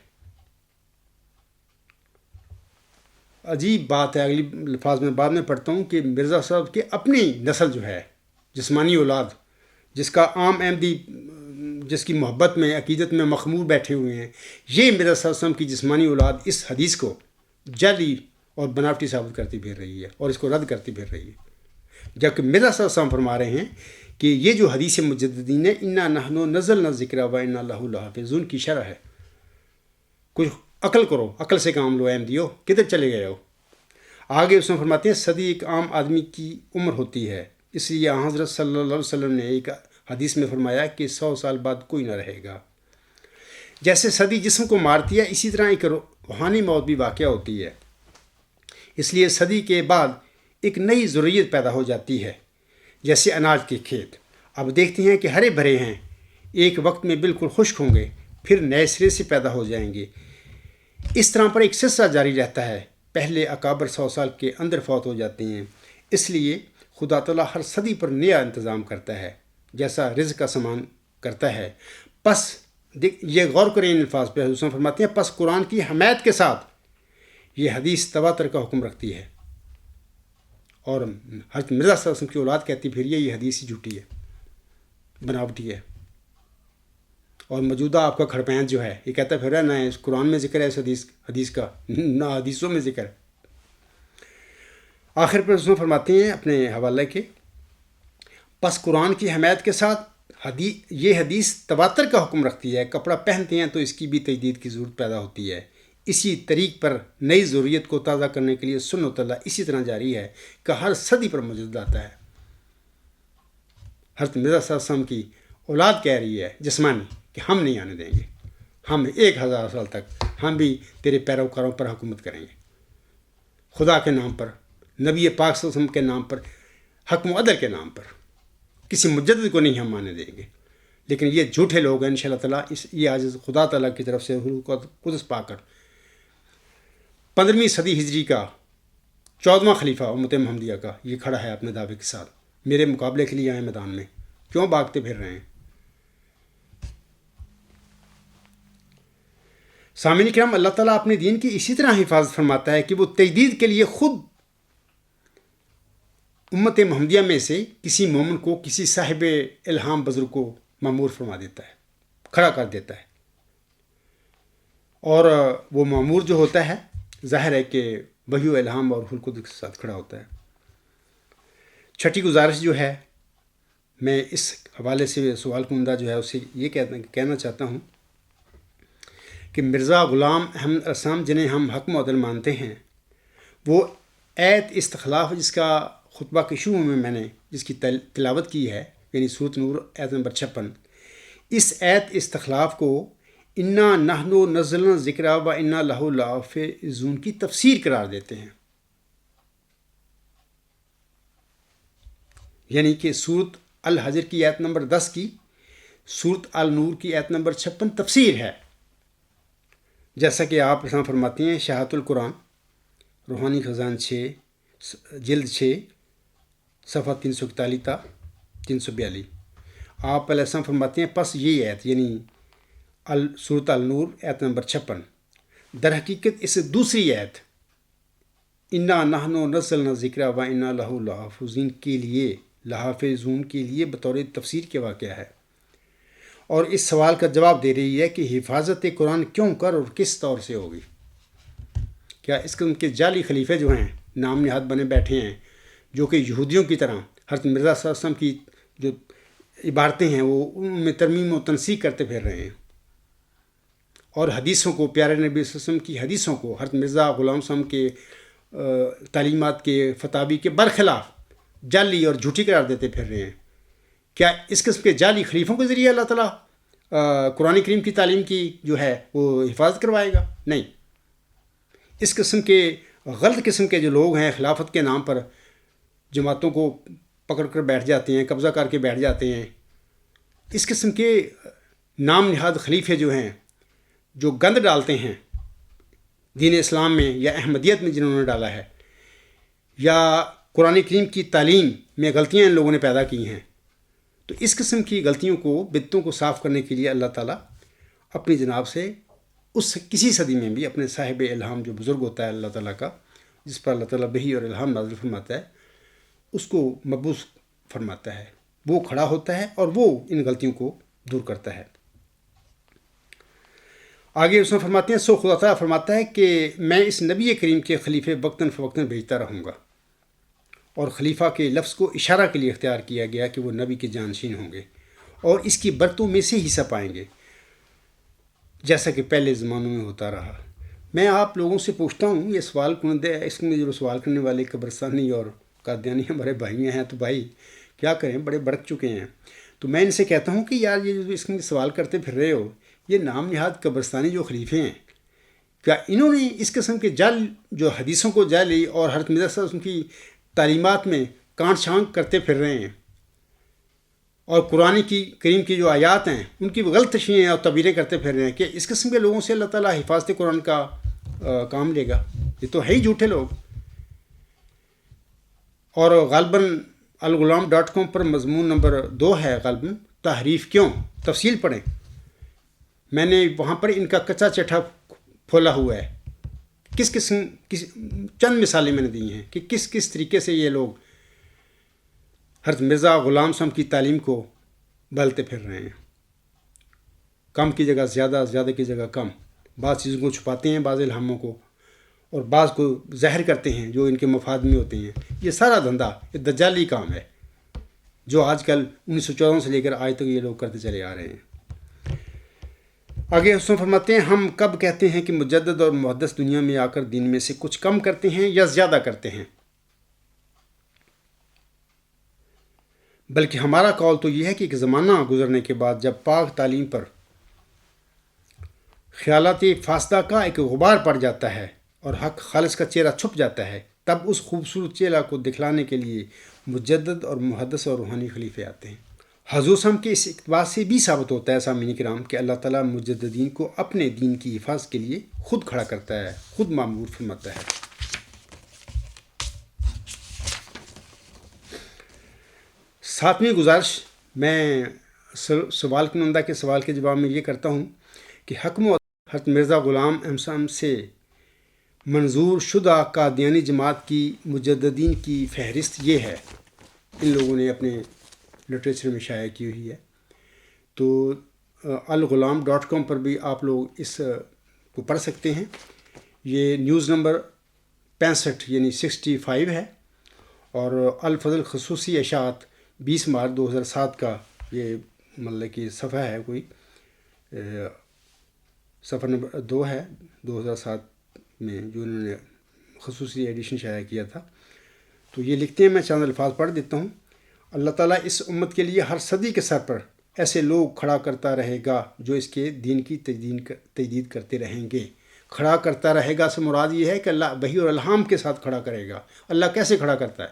عجیب بات ہے، اگلی الفاظ میں بعد میں پڑھتا ہوں کہ مرزا صاحب کے اپنی نسل جو ہے، جسمانی اولاد، جس کا عام احمدی جس کی محبت میں عقیدت میں مخمور بیٹھے ہوئے ہیں، یہ مرزا صلی اللہ علیہ وسلم کی جسمانی اولاد اس حدیث کو جعلی اور بناوٹی ثابت کرتی پھر رہی ہے اور اس کو رد کرتی پھر رہی ہے، جبکہ مرزا صلی اللہ علیہ وسلم فرما رہے ہیں کہ یہ جو حدیث مجددین ہے انا نحن نزلنا الذکر و انا لہ لحافظون کی شرح ہے۔ کچھ عقل کرو، عقل سے کام لو احمدیو، کدھر چلے گئے ہو؟ آگے اس میں فرماتے ہیں صدی ایک عام آدمی کی عمر ہوتی ہے، اس لیے حضرت صلی اللہ علیہ وسلم نے ایک حدیث میں فرمایا کہ 100 سال بعد کوئی نہ رہے گا۔ جیسے صدی جسم کو مارتی ہے، اسی طرح ایک روحانی موت بھی واقع ہوتی ہے۔ اس لیے صدی کے بعد ایک نئی ضروریت پیدا ہو جاتی ہے، جیسے اناج کے کھیت اب دیکھتے ہیں کہ ہرے بھرے ہیں، ایک وقت میں بالکل خشک ہوں گے، پھر نئے سرے سے پیدا ہو جائیں گے۔ اس طرح پر ایک سلسلہ جاری رہتا ہے، پہلے اکابر 100 سال کے اندر فوت ہو جاتے ہیں۔ اس لیے خدا تعالیٰ ہر صدی پر نیا انتظام کرتا ہے، جیسا رزق کا سامان کرتا ہے۔ پس یہ غور کریں ان الفاظ پہ، حضور فرماتے ہیں پس قرآن کی حمایت کے ساتھ یہ حدیث تواتر کا حکم رکھتی ہے، اور حضرت مرزا صلی اللہ علیہ وسلم کی اولاد کہتی پھر یہ حدیث ہی جھوٹی ہے، بناوٹی ہے، اور موجودہ آپ کا کھڑپین جو ہے یہ کہتا پھر ہے نہ اس قرآن میں ذکر ہے اس حدیث کا، نہ حدیثوں میں ذکر ہے۔ آخر پر اس میں فرماتے ہیں اپنے حوالے کے، پس قرآن کی حمایت کے ساتھ یہ حدیث تواتر کا حکم رکھتی ہے، کپڑا پہنتے ہیں تو اس کی بھی تجدید کی ضرورت پیدا ہوتی ہے۔ اسی طریق پر نئی ضروریت کو تازہ کرنے کے لیے سنت اللہ اسی طرح جاری ہے کہ ہر صدی پر موجود آتا ہے۔ حضرت مرزا صلی اللہ علیہ وسلم کی اولاد کہہ رہی ہے جسمانی کہ ہم نہیں آنے دیں گے، ہم 1000 سال تک ہم بھی تیرے پیروکاروں پر حکومت کریں گے، خدا کے نام پر، نبی پاک صلی اللہ علیہ وسلم کے نام پر، حکم و عدل کے نام پر، کسی مجدد کو نہیں ہم ماننے دیں گے۔ لیکن یہ جھوٹے لوگ ہیں، انشاءاللہ تعالیٰ یہ عاجز خدا تعالیٰ کی طرف سے روح قدس پا کر 15ویں صدی ہجری کا 14واں خلیفہ امت محمدیہ کا یہ کھڑا ہے اپنے دعوے کے ساتھ، میرے مقابلے کے لیے آئے میدان میں، کیوں بھاگتے پھر رہے ہیں؟ سامعین کرام، اللہ تعالیٰ اپنے دین کی اسی طرح حفاظت فرماتا ہے کہ وہ تجدید کے لیے خود امت محمدیہ میں سے کسی مومن کو، کسی صاحب الہام بزرگ کو مامور فرما دیتا ہے، کھڑا کر دیتا ہے، اور وہ مامور جو ہوتا ہے ظاہر ہے کہ وحی و الہام اور روح القدس کے ساتھ کھڑا ہوتا ہے۔ چھٹی گزارش جو ہے، میں اس حوالے سے سوال کنندہ جو ہے اسے یہ کہنا چاہتا ہوں کہ مرزا غلام احمد السلام جنہیں ہم حکم و عدل مانتے ہیں، وہ ایت استخلاف جس کا خطبہ کے شروع میں نے جس کی تلاوت کی ہے، یعنی سورۃ نور ایت نمبر 56، اس ایت استخلاف کو انا نحن نزلنا الذکر و انا لہ لحافظون کی تفسیر قرار دیتے ہیں، یعنی کہ سورۃ الحجر کی آیت نمبر 10 کی سورۃ النور کی آیت نمبر 56 تفسیر ہے۔ جیسا کہ آپ اسلام فرماتے ہیں شہادت القرآن روحانی خزان 6 جلد 6 صفحہ 341 تا 342، آپ علیہ السلام فرماتے ہیں پس یہ ایت یعنی سورۃ النور ایت نمبر 56 در حقیقت اس دوسری ایت انا نحن نزلنا الذکر و انا لہ لحافظون کے لیے بطور تفسیر کے واقعہ ہے، اور اس سوال کا جواب دے رہی ہے کہ حفاظت قرآن کیوں کر اور کس طور سے ہوگی۔ کیا اس قسم کے جعلی خلیفے جو ہیں نام نہاد بنے بیٹھے ہیں، جو کہ یہودیوں کی طرح حضرت مرزا صلی اللہ علیہ وسلم کی جو عبارتیں ہیں وہ ان میں ترمیم و تنسیخ کرتے پھر رہے ہیں، اور حدیثوں کو، پیارے نبی صلی اللہ علیہ وسلم کی حدیثوں کو، حضرت مرزا غلام صاحب کے تعلیمات کے فتاوی کے برخلاف جعلی اور جھوٹی قرار دیتے پھر رہے ہیں؟ کیا اس قسم کے جعلی خلیفوں کے ذریعے اللہ تعالیٰ قرآن کریم کی تعلیم کی جو ہے وہ حفاظت کروائے گا؟ نہیں. اس قسم کے غلط قسم کے جو لوگ ہیں، خلافت کے نام پر جماعتوں کو پکڑ کر بیٹھ جاتے ہیں، قبضہ کر کے بیٹھ جاتے ہیں، اس قسم کے نام نہاد خلیفے جو ہیں، جو گند ڈالتے ہیں دین اسلام میں یا احمدیت میں جنہوں نے ڈالا ہے، یا قرآن کریم کی تعلیم میں غلطیاں ان لوگوں نے پیدا کی ہیں، تو اس قسم کی غلطیوں کو، بدعتوں کو صاف کرنے کے لیے اللہ تعالیٰ اپنی جناب سے اس کسی صدی میں بھی اپنے صاحب الہام جو بزرگ ہوتا ہے اللہ تعالیٰ کا، جس پر اللہ تعالیٰ وحی اور الہام نازل فرماتا ہے، اس کو مبعوث فرماتا ہے. وہ کھڑا ہوتا ہے اور وہ ان غلطیوں کو دور کرتا ہے. آگے اس میں فرماتے ہیں، سو خدا تعالیٰ فرماتا ہے کہ میں اس نبی کریم کے خلیفے وقتاً فوقتاً بھیجتا رہوں گا. اور خلیفہ کے لفظ کو اشارہ کے لیے اختیار کیا گیا کہ وہ نبی کے جانشین ہوں گے اور اس کی برتوں میں سے حصہ پائیں گے، جیسا کہ پہلے زمانوں میں ہوتا رہا. میں آپ لوگوں سے پوچھتا ہوں، یہ سوال کنندے، اس میں جو سوال کرنے والے قبرستانی اور قادیانی ہمارے بھائی ہیں، تو بھائی کیا کریں، بڑے بڑک چکے ہیں. تو میں ان سے کہتا ہوں کہ یار یہ جو اس میں سوال کرتے پھر رہے ہو، یہ نام نہاد قبرستانی جو خلیفے ہیں، کیا انہوں نے اس قسم کے جعل جو حدیثوں کو جعلی اور حضرت مرزا صاحب ان کی تعلیمات میں کانٹ چھانٹ کرتے پھر رہے ہیں، اور قرآن کی کریم کی جو آیات ہیں ان کی غلط تشریحیں اور تعبیریں کرتے پھر رہے ہیں، کہ اس قسم کے لوگوں سے اللہ تعالیٰ حفاظت قرآن کا کام لے گا؟ یہ تو ہے ہی جھوٹے لوگ. اور غالباً الغلام.com پر مضمون نمبر 2 ہے، غالباً تحریف کیوں، تفصیل پڑھیں. میں نے وہاں پر ان کا کچا چٹھا پھولا ہوا ہے. چند مثالیں میں نے دی ہیں کہ کس کس طریقے سے یہ لوگ حضرت مرزا غلام صاحب کی تعلیم کو بلتے پھر رہے ہیں. کم کی جگہ زیادہ، زیادہ کی جگہ کم، بعض چیزوں کو چھپاتے ہیں، بعض الہاموں کو، اور بعض کو ظاہر کرتے ہیں جو ان کے مفاد میں ہوتے ہیں. یہ سارا دھندا یہ دجالی کام ہے جو آج کل 1914 سے لے کر آج تک یہ لوگ کرتے چلے آ رہے ہیں. آگے حسن فرماتے ہیں، ہم کب کہتے ہیں کہ مجدد اور محدث دنیا میں آ کر دین میں سے کچھ کم کرتے ہیں یا زیادہ کرتے ہیں، بلکہ ہمارا قول تو یہ ہے کہ ایک زمانہ گزرنے کے بعد جب پاک تعلیم پر خیالات فاسدہ کا ایک غبار پڑ جاتا ہے اور حق خالص کا چہرہ چھپ جاتا ہے، تب اس خوبصورت چہرہ کو دکھلانے کے لیے مجدد اور محدث اور روحانی خلیفے آتے ہیں. حضور صاحب کے اس اقتباس سے بھی ثابت ہوتا ہے سامعین کرام کہ اللہ تعالیٰ مجددین کو اپنے دین کی حفاظت کے لیے خود کھڑا کرتا ہے، خود مامور فرماتا ہے. ساتویں گزارش میں سوال کنندہ کے سوال کے جواب میں یہ کرتا ہوں کہ حکم و حضرت مرزا غلام احمد صاحب سے منظور شدہ قادیانی جماعت کی مجددین کی فہرست یہ ہے، ان لوگوں نے اپنے لٹریچر میں شائع کی ہوئی ہے. تو الغلام.com پر بھی آپ لوگ اس کو پڑھ سکتے ہیں. یہ نیوز نمبر 65 یعنی 65 ہے، اور الفضل خصوصی اشاعت 20 مارچ 2007 کا یہ مطلب کہ صفحہ ہے، کوئی صفحہ نمبر 2 ہے 2007 میں جو انہوں نے خصوصی ایڈیشن شائع کیا تھا. تو یہ لکھتے ہیں، میں چند الفاظ پڑھ دیتا ہوں. اللہ تعالیٰ اس امت کے لیے ہر صدی کے سر پر ایسے لوگ کھڑا کرتا رہے گا جو اس کے دین کی تجدید کرتے رہیں گے. کھڑا کرتا رہے گا سے مراد یہ ہے کہ اللہ وحی اور الہام کے ساتھ کھڑا کرے گا. اللہ کیسے کھڑا کرتا ہے؟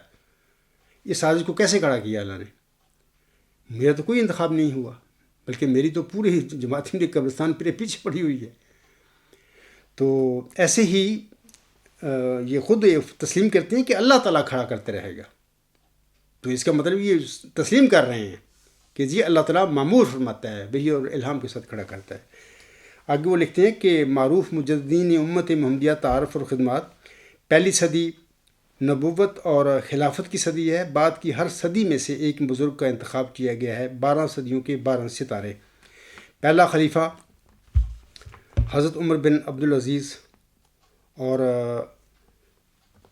اس سازش کو کیسے کھڑا کیا اللہ نے؟ میرا تو کوئی انتخاب نہیں ہوا، بلکہ میری تو پوری جماعت میرے قبرستان پہ پیچھے پڑی ہوئی ہے. تو ایسے ہی یہ خود تسلیم کرتے ہیں کہ اللہ تعالیٰ کھڑا کرتے رہے گا. تو اس کا مطلب یہ تسلیم کر رہے ہیں کہ جی اللہ تعالیٰ مامور فرماتا ہے، وحی اور الہام کے ساتھ کھڑا کرتا ہے. آگے وہ لکھتے ہیں کہ معروف مجددین امت محمدیہ تعارف اور خدمات، پہلی صدی نبوت اور خلافت کی صدی ہے. بعد کی ہر صدی میں سے ایک بزرگ کا انتخاب کیا گیا ہے. 12 صدیوں کے 12 ستارے. پہلا خلیفہ حضرت عمر بن عبدالعزیز، اور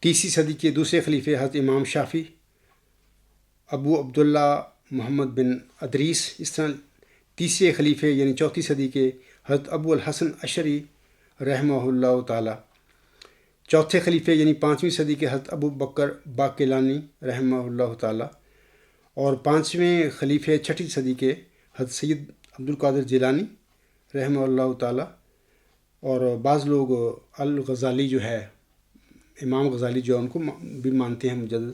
30ویں صدی کے دوسرے خلیفے حضرت امام شافعی، ابو عبداللہ محمد بن ادریس. اس طرح تیسرے خلیفے یعنی 4 صدی کے حضرت ابو الحسن عشری رحمہ اللہ تعالی، چوتھے خلیفے یعنی 5ویں صدی کے حضرت ابو بکر باقلانی رحمہ اللہ تعالی، اور 5ویں خلیفے 6ٹھی صدی کے حضرت سید عبد القادر جیلانی رحمہ اللہ تعالی، اور بعض لوگ الغزالی جو ہے، امام غزالی جو ہے، ان کو بھی مانتے ہیں مجدد۔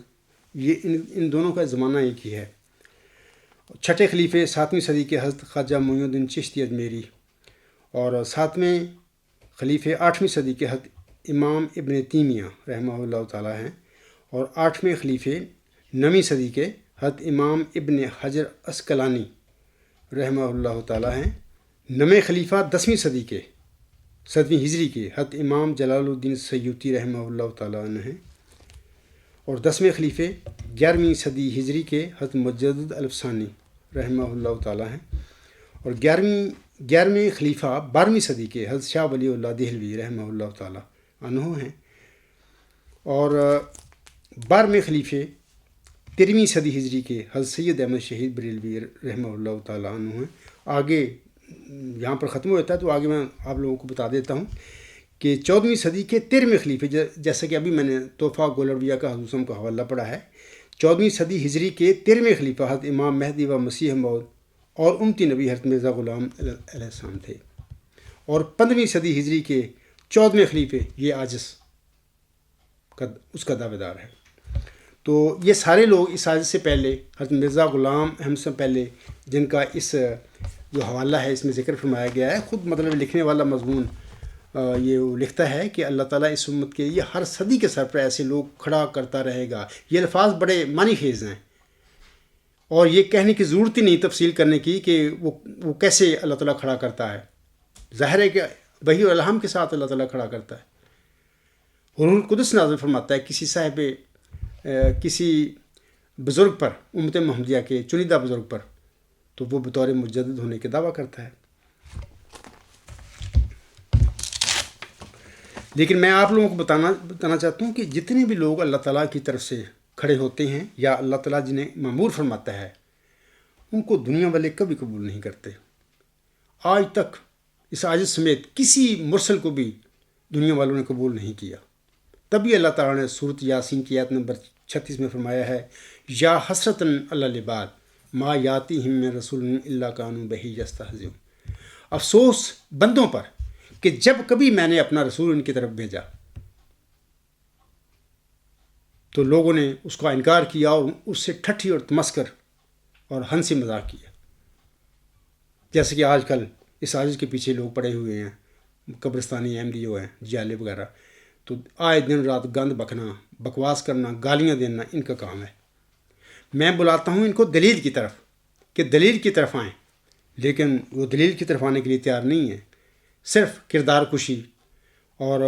یہ ان دونوں کا زمانہ ایک ہی ہے۔ 6ٹھے خلیفے 7ویں صدی کے حضرت خواجہ معین الدین چشتی اجمیری، اور 7ویں خلیفے 8ویں صدی کے حضرت امام ابن تیمیہ رحمہ اللہ تعالیٰ ہیں، اور 8ویں خلیفے 9ویں صدی کے حضرت امام ابن حجر عسقلانی رحمہ اللہ تعالیٰ ہیں۔ 9ویں خلیفہ 10ویں صدی کے 7ویں ہجری کے حضرت امام جلال الدین سیوطی رحمہ اللہ تعالیٰ عنہ ہیں، اور 10ویں خلیفے 11ویں صدی ہجری کے حضرت مجدد الفسانی رحمہ اللہ تعالیٰ ہیں، اور 11ویں خلیفہ 12ویں صدی کے حضرت شاہ ولی اللہ دہلوی رحمہ اللہ تعالیٰ عنہ ہیں، اور 12ویں خلیفے 13ویں صدی ہجری کے حضرت سید احمد شہید بریلوی رحمہ اللہ تعالیٰ عنہ ہیں۔ آگے یہاں پر ختم ہو جاتا ہے، تو آگے میں آپ لوگوں کو بتا دیتا ہوں کہ 14ویں صدی کے 13ویں خلیفے، جیسا کہ ابھی میں نے تحفہ گولرویہ کا حضور صاحب کا حوالہ پڑھا ہے، 14ویں صدی ہجری کے 13ویں خلیفہ حضرت امام مہدی و مسیح موعود اور امتی نبی حضرت مرزا غلام علیہ السلام تھے، اور 15ویں صدی ہجری کے 14ویں خلیفے یہ عاجز اس کا دعوے دار ہے۔ تو یہ سارے لوگ اس عاجز سے پہلے حضرت مرزا غلام احمد سے پہلے، جن کا اس جو حوالہ ہے اس میں ذکر فرمایا گیا ہے، خود مطلب لکھنے والا مضمون یہ وہ لکھتا ہے کہ اللہ تعالیٰ اس امت کے لیے ہر صدی کے سر پر ایسے لوگ کھڑا کرتا رہے گا۔ یہ الفاظ بڑے معنی خیز ہیں، اور یہ کہنے کی ضرورت ہی نہیں تفصیل کرنے کی کہ وہ کیسے اللہ تعالیٰ کھڑا کرتا ہے۔ ظاہر ہے کہ وحی اور الہام کے ساتھ اللہ تعالیٰ کھڑا کرتا ہے۔ روح القدس نازل فرماتا ہے کسی بزرگ پر، امت محمدیہ کے چنیدہ بزرگ پر، تو وہ بطور مجدد ہونے کے دعویٰ کرتا ہے۔ لیکن میں آپ لوگوں کو بتانا چاہتا ہوں کہ جتنے بھی لوگ اللہ تعالیٰ کی طرف سے کھڑے ہوتے ہیں، یا اللہ تعالیٰ جنہیں مأمور فرماتا ہے، ان کو دنیا والے کبھی قبول نہیں کرتے۔ آج تک اس عاجز سمیت کسی مرسل کو بھی دنیا والوں نے قبول نہیں کیا۔ تبھی اللہ تعالیٰ نے سورۃ یاسین کی آیت نمبر 36 میں فرمایا ہے، یا حسرتاً علی العباد ما یاتیہم من رسول الا کانوا بہ یستہزئون۔ افسوس بندوں پر کہ جب کبھی میں نے اپنا رسول ان کی طرف بھیجا تو لوگوں نے اس کا انکار کیا، اور اس سے ٹھٹھی اور تمسکر اور ہنسی مذاق کیا۔ جیسے کہ آج کل اس عاجز کے پیچھے لوگ پڑے ہوئے ہیں، قبرستانی احمدی جو ہیں، جیالے وغیرہ، تو آئے دن رات گند بکنا، بکواس کرنا، گالیاں دینا ان کا کام ہے۔ میں بلاتا ہوں ان کو دلیل کی طرف، کہ دلیل کی طرف آئیں، لیکن وہ دلیل کی طرف آنے کے لیے تیار نہیں ہیں، صرف کردار کشی اور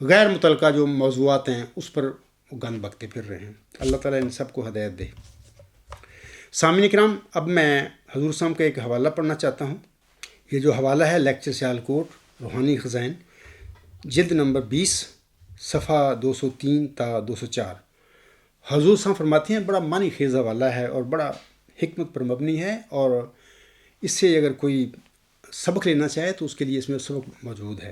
غیر متعلقہ جو موضوعات ہیں اس پر وہ گند بکتے پھر رہے ہیں۔ اللہ تعالیٰ ان سب کو ہدایت دے۔ سامعین کرام، اب میں حضور صاحب کا ایک حوالہ پڑھنا چاہتا ہوں۔ یہ جو حوالہ ہے لیکچر سیالکوٹ روحانی خزائن، جلد نمبر 20، صفحہ 203 تا 204۔ حضور صاحب فرماتے ہیں بڑا معنی خیز حوالہ ہے اور بڑا حکمت پر مبنی ہے، اور اس سے اگر کوئی سبق لینا چاہے تو اس کے لیے اس میں سبق موجود ہے۔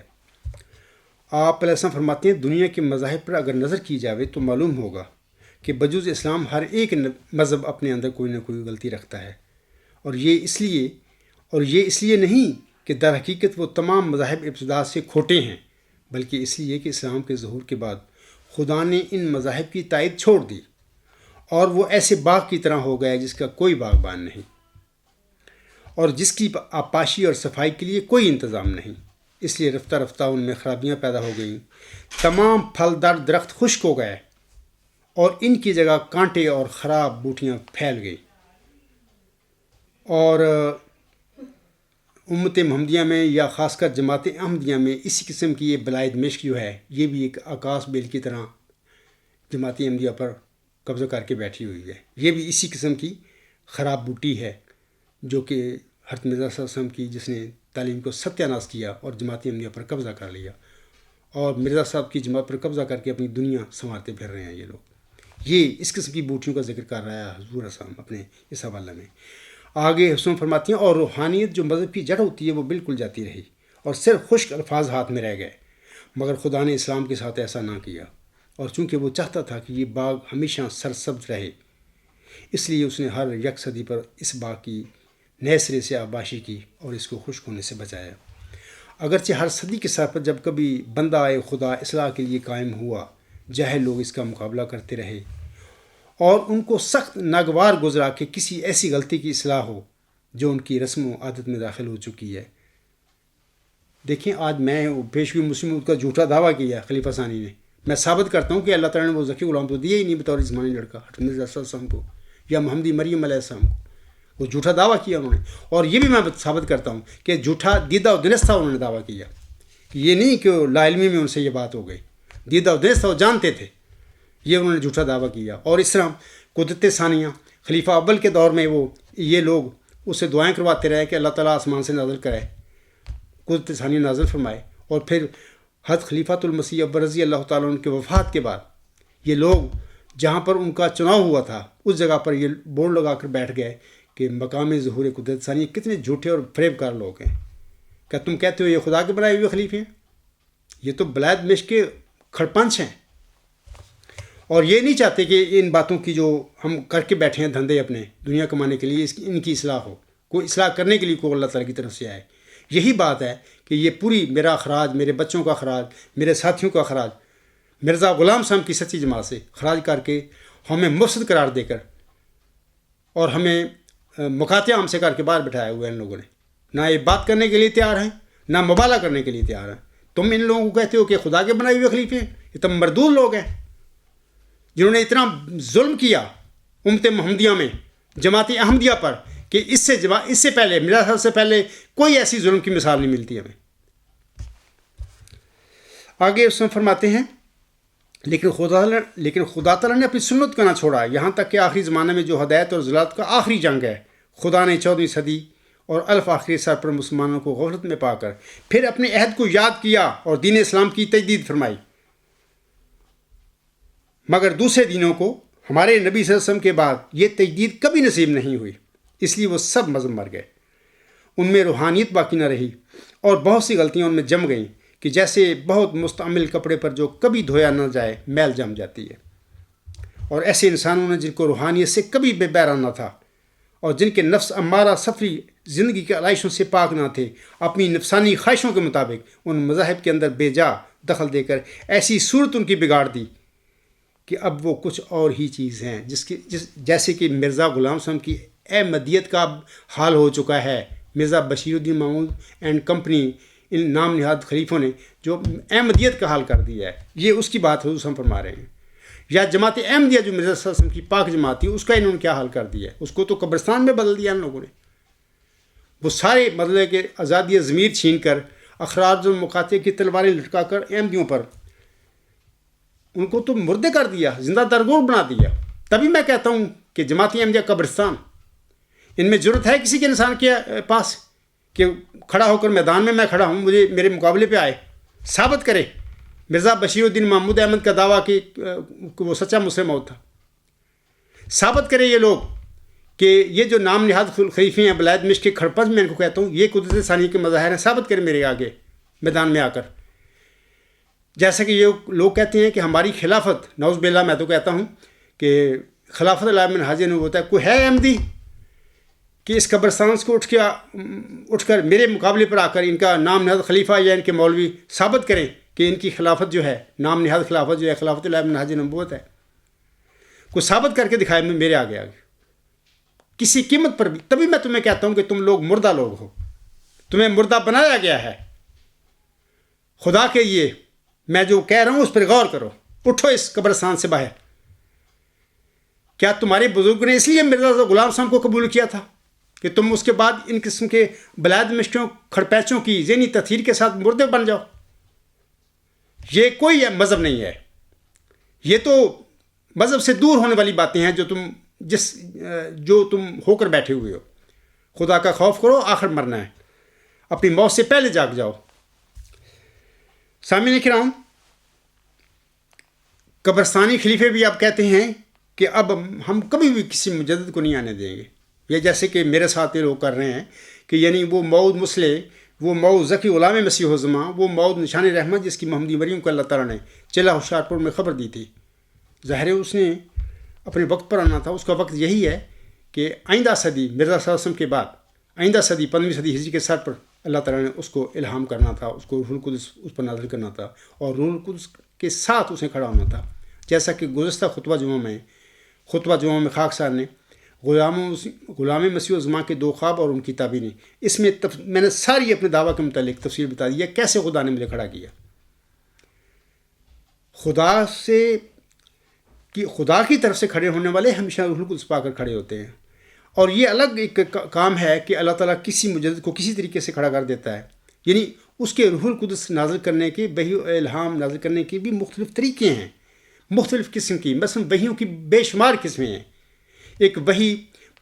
آپ علیہ السلام فرماتے ہیں دنیا کے مذاہب پر اگر نظر کی جاوے تو معلوم ہوگا کہ بجز اسلام ہر ایک مذہب اپنے اندر کوئی نہ کوئی غلطی رکھتا ہے، اور یہ اس لیے نہیں کہ در حقیقت وہ تمام مذاہب ابتدا سے کھوٹے ہیں، بلکہ اس لیے کہ اسلام کے ظہور کے بعد خدا نے ان مذاہب کی تائید چھوڑ دی، اور وہ ایسے باغ کی طرح ہو گیا جس کا کوئی باغبان نہیں، اور جس کی آبپاشی اور صفائی کے لیے کوئی انتظام نہیں۔ اس لیے رفتہ رفتہ ان میں خرابیاں پیدا ہو گئیں، تمام پھلدار درخت خشک ہو گئے، اور ان کی جگہ کانٹے اور خراب بوٹیاں پھیل گئی۔ اور امت محمدیہ میں یا خاص کر جماعت احمدیہ میں اسی قسم کی یہ بلائے دمشق جو ہے، یہ بھی ایک آکاش بیل کی طرح جماعت احمدیہ پر قبضہ کر کے بیٹھی ہوئی ہے۔ یہ بھی اسی قسم کی خراب بوٹی ہے جو کہ حضرت مرزا صلی اللہ علیہ وسلم کی، جس نے تعلیم کو ستیہ ناش کیا اور جماعت احمدیہ پر قبضہ کر لیا، اور مرزا صاحب کی جماعت پر قبضہ کر کے اپنی دنیا سنوارتے پھر رہے ہیں یہ لوگ۔ یہ اس قسم کی بوٹیوں کا ذکر کر رہا ہے حضور صاحب اپنے اس حوالے میں۔ آگے حسن فرماتی ہیں اور روحانیت جو مذہب کی جڑ ہوتی ہے وہ بالکل جاتی رہی اور صرف خشک الفاظ ہاتھ میں رہ گئے، مگر خدا نے اسلام کے ساتھ ایسا نہ کیا، اور چونکہ وہ چاہتا تھا کہ یہ باغ ہمیشہ سرسبز رہے، اس لیے اس نے ہر یک صدی پر اس باغ کی نئے سرے سے آباشی کی اور اس کو خشک ہونے سے بچایا۔ اگرچہ ہر صدی کے سر پر جب کبھی بندہ آئے خدا اصلاح کے لیے قائم ہوا، جاہل لوگ اس کا مقابلہ کرتے رہے اور ان کو سخت ناگوار گزرا کہ کسی ایسی غلطی کی اصلاح ہو جو ان کی رسم و عادت میں داخل ہو چکی ہے۔ دیکھیں، آج میں پیشوی مسلم کا جھوٹا دعویٰ کیا ہے خلیفہ ثانی نے، میں ثابت کرتا ہوں کہ اللہ تعالیٰ نے وہ ذکی غلام تو دیا ہی نہیں بطور جسمانی لڑکا حضرت مرزا صلی اللہ علیہ وسلم کو یا محمدی مریم علیہ السلام کو، وہ جھوٹا دعویٰ کیا انہوں نے۔ اور یہ بھی میں ثابت کرتا ہوں کہ جھوٹا دیدہ و دنستہ انہوں نے دعویٰ کیا، کہ یہ نہیں کہ لا علمی میں ان سے یہ بات ہو گئی، دیدہ و دنستہ وہ جانتے تھے، یہ انہوں نے جھوٹا دعویٰ کیا۔ اور اس طرح قدرت ثانیہ خلیفہ اول کے دور میں یہ لوگ اس سے دعائیں کرواتے رہے کہ اللہ تعالیٰ آسمان سے نازل کرے، قدرت ثانیہ نازل فرمائے، اور پھر حضرت خلیفۃ المسیح اول رضی اللہ تعالیٰ عنہ کے وفات کے بعد یہ لوگ جہاں پر ان کا چناؤ ہوا تھا اس جگہ پر یہ بورڈ لگا کر بیٹھ گئے کہ مقام ظہور قدرت ثانیہ کتنے جھوٹے اور فریب کار لوگ ہیں، کیا تم کہتے ہو یہ خدا کے بنائے ہوئے خلیفے ہیں؟ یہ تو بلاد مشق کے کھڑپنچ ہیں، اور یہ نہیں چاہتے کہ ان باتوں کی جو ہم کر کے بیٹھے ہیں دھندے اپنے دنیا کمانے کے لیے ان کی اصلاح ہو، کوئی اصلاح کرنے کے لیے کوئی اللہ تعالیٰ کی طرف سے آئے۔ یہی بات ہے کہ یہ پوری میرا اخراج، میرے بچوں کا اخراج، میرے ساتھیوں کا اخراج مرزا غلام صاحب کی سچی جماعت سے خراج کر کے ہمیں مفسد قرار دے کر اور ہمیں مقاطع عام سے کر کے باہر بٹھایا ہوا ہے ان لوگوں نے، نہ یہ بات کرنے کے لیے تیار ہیں نہ مبالغہ کرنے کے لیے تیار ہیں۔ تم ان لوگوں کو کہتے ہو کہ خدا کے بنائے ہوئے خلیفے ہیں، یہ تم مردود لوگ ہیں جنہوں نے اتنا ظلم کیا امت محمدیہ میں جماعت احمدیہ پر کہ اس سے پہلے میرا خیال سے پہلے کوئی ایسی ظلم کی مثال نہیں ملتی ہمیں۔ آگے اس میں فرماتے ہیں لیکن خدا تعالیٰ نے اپنی سنت کا نہ چھوڑا، یہاں تک کہ آخری زمانے میں جو ہدایت اور ضلالت کا آخری جنگ ہے، خدا نے 14ویں صدی اور الف آخری سر پر مسلمانوں کو غفلت میں پا کر پھر اپنے عہد کو یاد کیا اور دین اسلام کی تجدید فرمائی، مگر دوسرے دینوں کو ہمارے نبی صلی اللہ علیہ وسلم کے بعد یہ تجدید کبھی نصیب نہیں ہوئی، اس لیے وہ سب مذہب مر گئے، ان میں روحانیت باقی نہ رہی اور بہت سی غلطیاں ان میں جم گئیں کہ جیسے بہت مستعمل کپڑے پر جو کبھی دھویا نہ جائے میل جم جاتی ہے۔ اور ایسے انسانوں نے جن کو روحانیت سے کبھی بے بیرا نہ تھا اور جن کے نفس امارہ سفری زندگی کے علائشوں سے پاک نہ تھے، اپنی نفسانی خواہشوں کے مطابق ان مذاہب کے اندر بے جا دخل دے کر ایسی صورت ان کی بگاڑ دی کہ اب وہ کچھ اور ہی چیز ہیں، جیسے کہ مرزا غلام صاحب کی احمدیت کا حال ہو چکا ہے۔ مرزا بشیر الدین محمود اینڈ کمپنی ان نام نہاد خلیفوں نے جو احمدیت کا حال کر دیا ہے، یہ اس کی بات حضور صاحب فرما رہے ہیں۔ یا جماعت احمدیہ جو مرزا صلی اللہ علیہ وسلم کی پاک جماعت تھی، اس کا انہوں نے کیا حال کر دیا ہے، اس کو تو قبرستان میں بدل دیا ان لوگوں نے۔ وہ سارے مطلب کہ آزادی ضمیر چھین کر اخراج المقاطع کی تلواریں لٹکا کر احمدیوں پر ان کو تو مردے کر دیا، زندہ درگور بنا دیا۔ تبھی میں کہتا ہوں کہ جماعت احمدیہ قبرستان، ان میں ضرورت ہے کسی کے انسان کے پاس کہ کھڑا ہو کر میدان میں کھڑا ہوں، مجھے میرے مقابلے پہ آئے، ثابت کرے مرزا بشیر الدین محمود احمد کا دعویٰ کہ وہ سچا مسلم موت تھا، ثابت کرے یہ لوگ کہ یہ جو نام نہاد خلیفے ہیں بلاد مشق کے کھڑپنچ میں ان کو کہتا ہوں یہ قدرت ثانی کے مظاہر ہیں، ثابت کرے میرے آگے میدان میں آ کر۔ جیسا کہ یہ لوگ کہتے ہیں کہ ہماری خلافت، نعوذ باللہ میں تو کہتا ہوں کہ خلافت اللہ من حاضر ہوتا ہے، کوئی ہے احمدی کہ اس قبرستان کو اٹھ کر میرے مقابلے پر آ کر ان کا نام نہاد خلیفہ یا ان کے مولوی ثابت کریں کہ ان کی خلافت جو ہے، نام نہاد خلافت جو ہے خلافت اللہ من حاضر نبوت ہے، کوئی ثابت کر کے دکھائے میرے آگے کسی قیمت پر بھی۔ تبھی میں تمہیں کہتا ہوں کہ تم لوگ مردہ لوگ ہو، تمہیں مردہ بنایا گیا ہے۔ خدا کے لیے میں جو کہہ رہا ہوں اس پر غور کرو، اٹھو اس قبرستان سے باہر۔ کیا تمہارے بزرگ نے اس لیے مرزا غلام صاحب کو قبول کیا تھا کہ تم اس کے بعد ان قسم کے بلاد مشکوں کھڑپیچوں کی ذہنی تطہیر کے ساتھ مردے بن جاؤ؟ یہ کوئی مذہب نہیں ہے، یہ تو مذہب سے دور ہونے والی باتیں ہیں جو تم ہو کر بیٹھے ہوئے ہو۔ خدا کا خوف کرو، آخر مرنا ہے، اپنی موت سے پہلے جاگ جاؤ۔ سامعین کرام، قبرستانی خلیفے بھی آپ کہتے ہیں کہ اب ہم کبھی بھی کسی مجدد کو نہیں آنے دیں گے، یہ جیسے کہ میرے ساتھ یہ لوگ کر رہے ہیں کہ یعنی وہ موعود مسلح، وہ موعود ذکی غلام مسیح الزماں، وہ موعود نشان رحمت جس کی محمدی مریم کو اللہ تعالیٰ نے چلا ہوشیارپور میں خبر دی تھی، ظاہر ہے اس نے اپنے وقت پر آنا تھا. اس کا وقت یہی ہے کہ آئندہ صدی مرزا صلی اللہ علیہ وسلم کے بعد آئندہ صدی 15ویں صدی ہجری کے سر پر اللہ تعالیٰ نے اس کو الہام کرنا تھا، اس کو روح القدس اس پر نازل کرنا تھا اور روح القدس کے ساتھ اسے کھڑا ہونا تھا. جیسا کہ گزشتہ خطبہ جمعہ میں خاک سار نے غلام مسیح الزماں کے 2 خواب اور ان کی تعبیریں، اس میں میں نے ساری اپنے دعویٰ کے متعلق تفصیل بتا دی ہے کیسے خدا نے مجھے کھڑا کیا. خدا کی طرف سے کھڑے ہونے والے ہمیشہ روح القدس پا کر کھڑے ہوتے ہیں، اور یہ الگ ایک کام ہے کہ اللہ تعالیٰ کسی مجدد کو کسی طریقے سے کھڑا کر دیتا ہے. یعنی اس کے روح القدس نازل کرنے کے، وحی و الہام نازل کرنے کے بھی مختلف طریقے ہیں، مختلف قسم کی، مثلا وحیوں کی بے شمار قسمیں ہیں. ایک وحی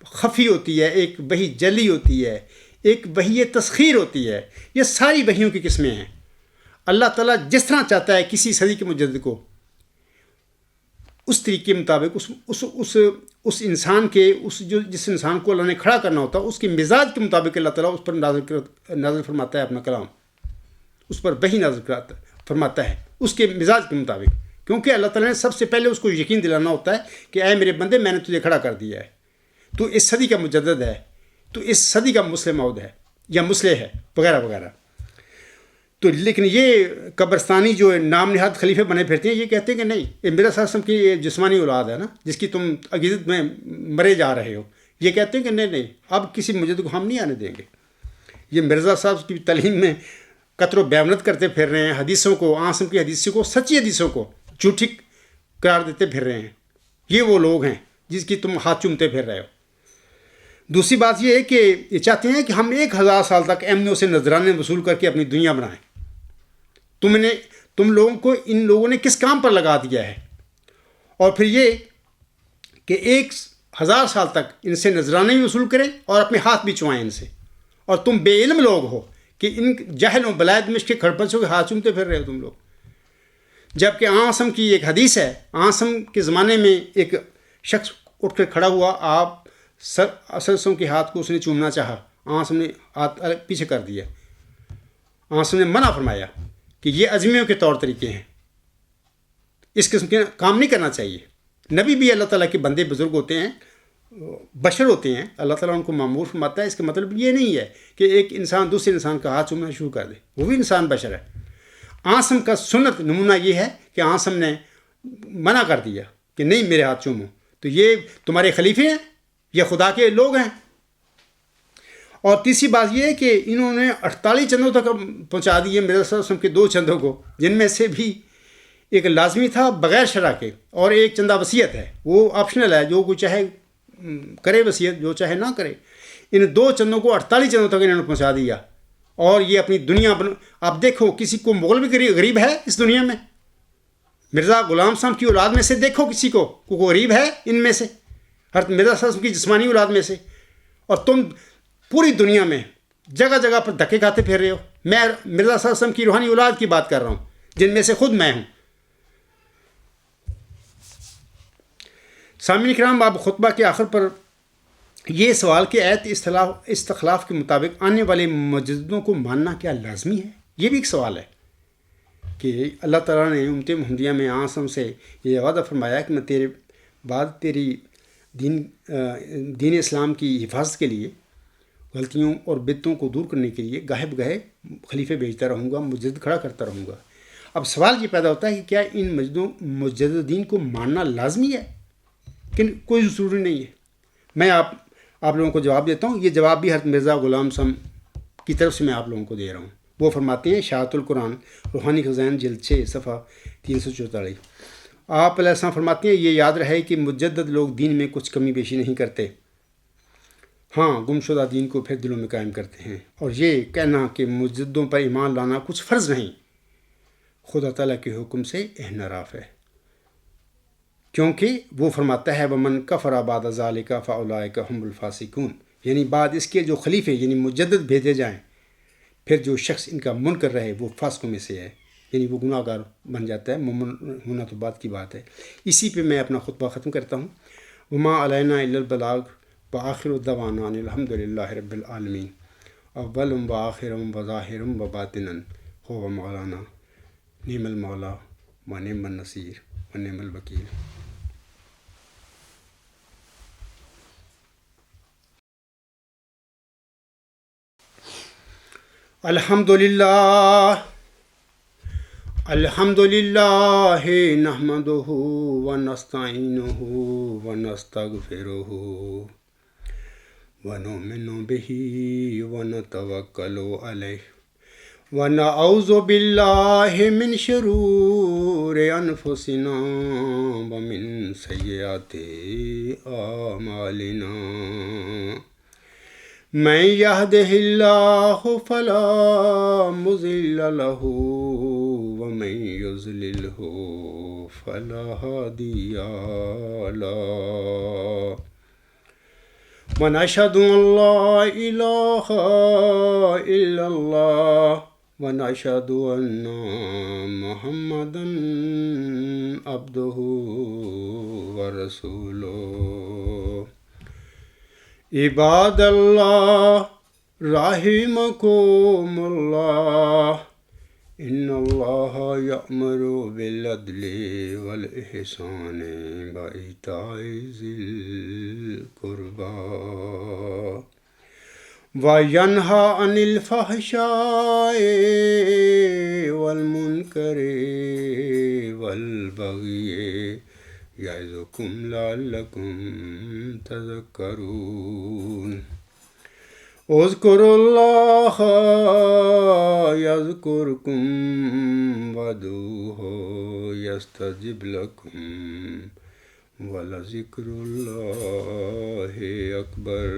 خفی ہوتی ہے، ایک وحی جلی ہوتی ہے، ایک وحی تسخیر ہوتی ہے. یہ ساری وحیوں کی قسمیں ہیں. اللہ تعالیٰ جس طرح چاہتا ہے کسی صدی کے مجدد کو، اس طریقے مطابق اس انسان کے جس انسان کو اللہ نے کھڑا کرنا ہوتا ہے اس کے مزاج کے مطابق اللہ تعالیٰ اس پر نازل فرماتا ہے اپنا کلام، اس پر وحی نازل فرماتا ہے اس کے مزاج کے مطابق. کیونکہ اللہ تعالیٰ نے سب سے پہلے اس کو یقین دلانا ہوتا ہے کہ اے میرے بندے، میں نے تجھے کھڑا کر دیا ہے، تو اس صدی کا مجدد ہے، تو اس صدی کا مسلم موعود ہے یا مسلح ہے، وغیرہ وغیرہ. تو لیکن یہ قبرستانی جو نام نہاد خلیفے بنے پھرتے ہیں، یہ کہتے ہیں کہ نہیں، یہ مرزا صلی اللہ علیہ وسلم کی جسمانی اولاد ہے نا، جس کی تم عقیدت میں مرے جا رہے ہو. یہ کہتے ہیں کہ نہیں، اب کسی مجدد کو ہم نہیں آنے دیں گے. یہ مرزا صاحب کی تعلیم میں قطر و بیانت کرتے پھر رہے ہیں، حدیثوں کو، آسم کی حدیثوں کو، سچی حدیثوں کو جھوٹی قرار دیتے پھر رہے ہیں. یہ وہ لوگ ہیں جس کی تم ہاتھ چومتے پھر رہے ہو. دوسری بات یہ ہے کہ یہ چاہتے ہیں کہ ہم 1000 سال تک ایمنوں سے نذرانے وصول کر کے اپنی دنیا بنائیں. تم لوگوں کو ان لوگوں نے کس کام پر لگا دیا ہے؟ اور پھر یہ کہ 1000 سال تک ان سے نذرانے بھی وصول کریں اور اپنے ہاتھ بھی چوائیں ان سے، اور تم بے علم لوگ ہو کہ ان جہلوں بلائد مشق کے کھڑپنچوں کے ہاتھ چومتے پھر رہے ہو تم لوگ. جبکہ آسم کی ایک حدیث ہے، آسم کے زمانے میں ایک شخص اٹھ کر کھڑا ہوا، آپ اسلم کے ہاتھ کو اس نے چومنا چاہا، آسم نے ہاتھ پیچھے کر دیا. آسم نے منع فرمایا کہ یہ عزمیوں کے طور طریقے ہیں، اس قسم کے کام نہیں کرنا چاہیے. نبی بھی اللہ تعالیٰ کے بندے بزرگ ہوتے ہیں، بشر ہوتے ہیں، اللہ تعالیٰ ان کو معمور فرماتا ہے. اس کا مطلب یہ نہیں ہے کہ ایک انسان دوسرے انسان کا ہاتھ چومنا شروع کر دے، وہ بھی انسان بشر ہے. آسم کا سنت نمونہ یہ ہے کہ آسم نے منع کر دیا کہ نہیں میرے ہاتھ چومو. تو یہ تمہارے خلیفے ہیں یا خدا کے لوگ ہیں. اور تیسری بات یہ ہے کہ انہوں نے 48 چندوں تک پہنچا دیے مرزا صلی اللہ علیہ وسلم کے 2 چندوں کو، جن میں سے بھی ایک لازمی تھا بغیر شرع کے، اور ایک چندہ وصیت ہے، وہ آپشنل ہے، جو کوئی چاہے کرے وصیت، جو چاہے نہ کرے. ان 2 چندوں کو 48 چندوں تک انہوں نے پہنچا دیا. اور یہ اپنی دنیا آپ دیکھو کسی کو مغل بھی غریب ہے اس دنیا میں، مرزا غلام صاحب کی اولاد میں سے دیکھو کسی کو غریب ہے ان میں سے، ہر مرزا صاحب کی جسمانی اولاد میں سے. اور تم پوری دنیا میں جگہ جگہ پر دھکے کھاتے پھر رہے ہو. میں مرزا صلی اللہ علیہ وسلم کی روحانی اولاد کی بات کر رہا ہوں، جن میں سے خود میں ہوں. سامعین کرام، اب خطبہ کے آخر پر یہ سوال کہ ایت استخلاف کے مطابق آنے والے مجددوں کو ماننا کیا لازمی ہے؟ یہ بھی ایک سوال ہے کہ اللہ تعالیٰ نے امت محمدیہ میں آسم سے یہ وعدہ فرمایا کہ میں تیرے بعد تیری دین اسلام کی حفاظت کے لیے، غلطیوں اور بدعتوں کو دور کرنے کے لیے گاہے بگاہے خلیفے بھیجتا رہوں گا، مجدد کھڑا کرتا رہوں گا. اب سوال یہ پیدا ہوتا ہے کہ کیا ان مجددین کو ماننا لازمی ہے کہ کوئی ضروری نہیں ہے؟ میں آپ لوگوں کو جواب دیتا ہوں. یہ جواب بھی حضرت مرزا غلام صاحب کی طرف سے میں آپ لوگوں کو دے رہا ہوں. وہ فرماتے ہیں شاعت القرآن روحانی خزائن جلد 6 صفحہ 344. آپ علیہ السلام فرماتے ہیں یہ یاد رہے کہ مجدد لوگ دین میں کچھ کمی بیشی نہیں کرتے، ہاں گمشدہ دین کو پھر دلوں میں قائم کرتے ہیں. اور یہ کہنا کہ مجددوں پر ایمان لانا کچھ فرض نہیں، خدا تعالیٰ کے حکم سے انحراف ہے. کیونکہ وہ فرماتا ہے وَمَنْ كَفَرَ بَعْدَ ذَلِكَ فَأُولَٰئِكَ هُمُ الْفَاسِقُونَ، یعنی بعد اس کے جو خلیفے یعنی مجدد بھیجے جائیں، پھر جو شخص ان کا منکر رہے وہ فاسقوں میں سے ہے، یعنی وہ گناہ گار بن جاتا ہے. مومن ہونا تو بات کی بات ہے. اسی پہ میں اپنا خطبہ ختم کرتا ہوں. وما علینا الا البلاغ وآخر دعوانا ان الحمد للہ رب العالمین اول و آخر و ظاہر و باطنا هو مولانا نعم المولا و نعم النصیر و نعم الوکیل. الحمد للہ نحمده ونستعینه ونستغفره ونؤمن به ونتوکل علیہ ونعوذ باللہ من شرور انفسنا ومن سیئات اعمالنا من يهده الله فلا مضل له ومن يضلله فلا هادي له ونشهد أن لا إله إلا الله ونشهد أن محمدا عبده ورسوله. عباد اللہ رحمکم اللہ ان اللہ یأمر بالعدل والإحسان وإیتاء ذی القربى وینہی عن الفحشاء والمنکر والبغی یعظکم لعلکم تذکرون. اذکروا اللہ یذکرکم وادعوہ یستجب لکم ولذکر اللہ اکبر.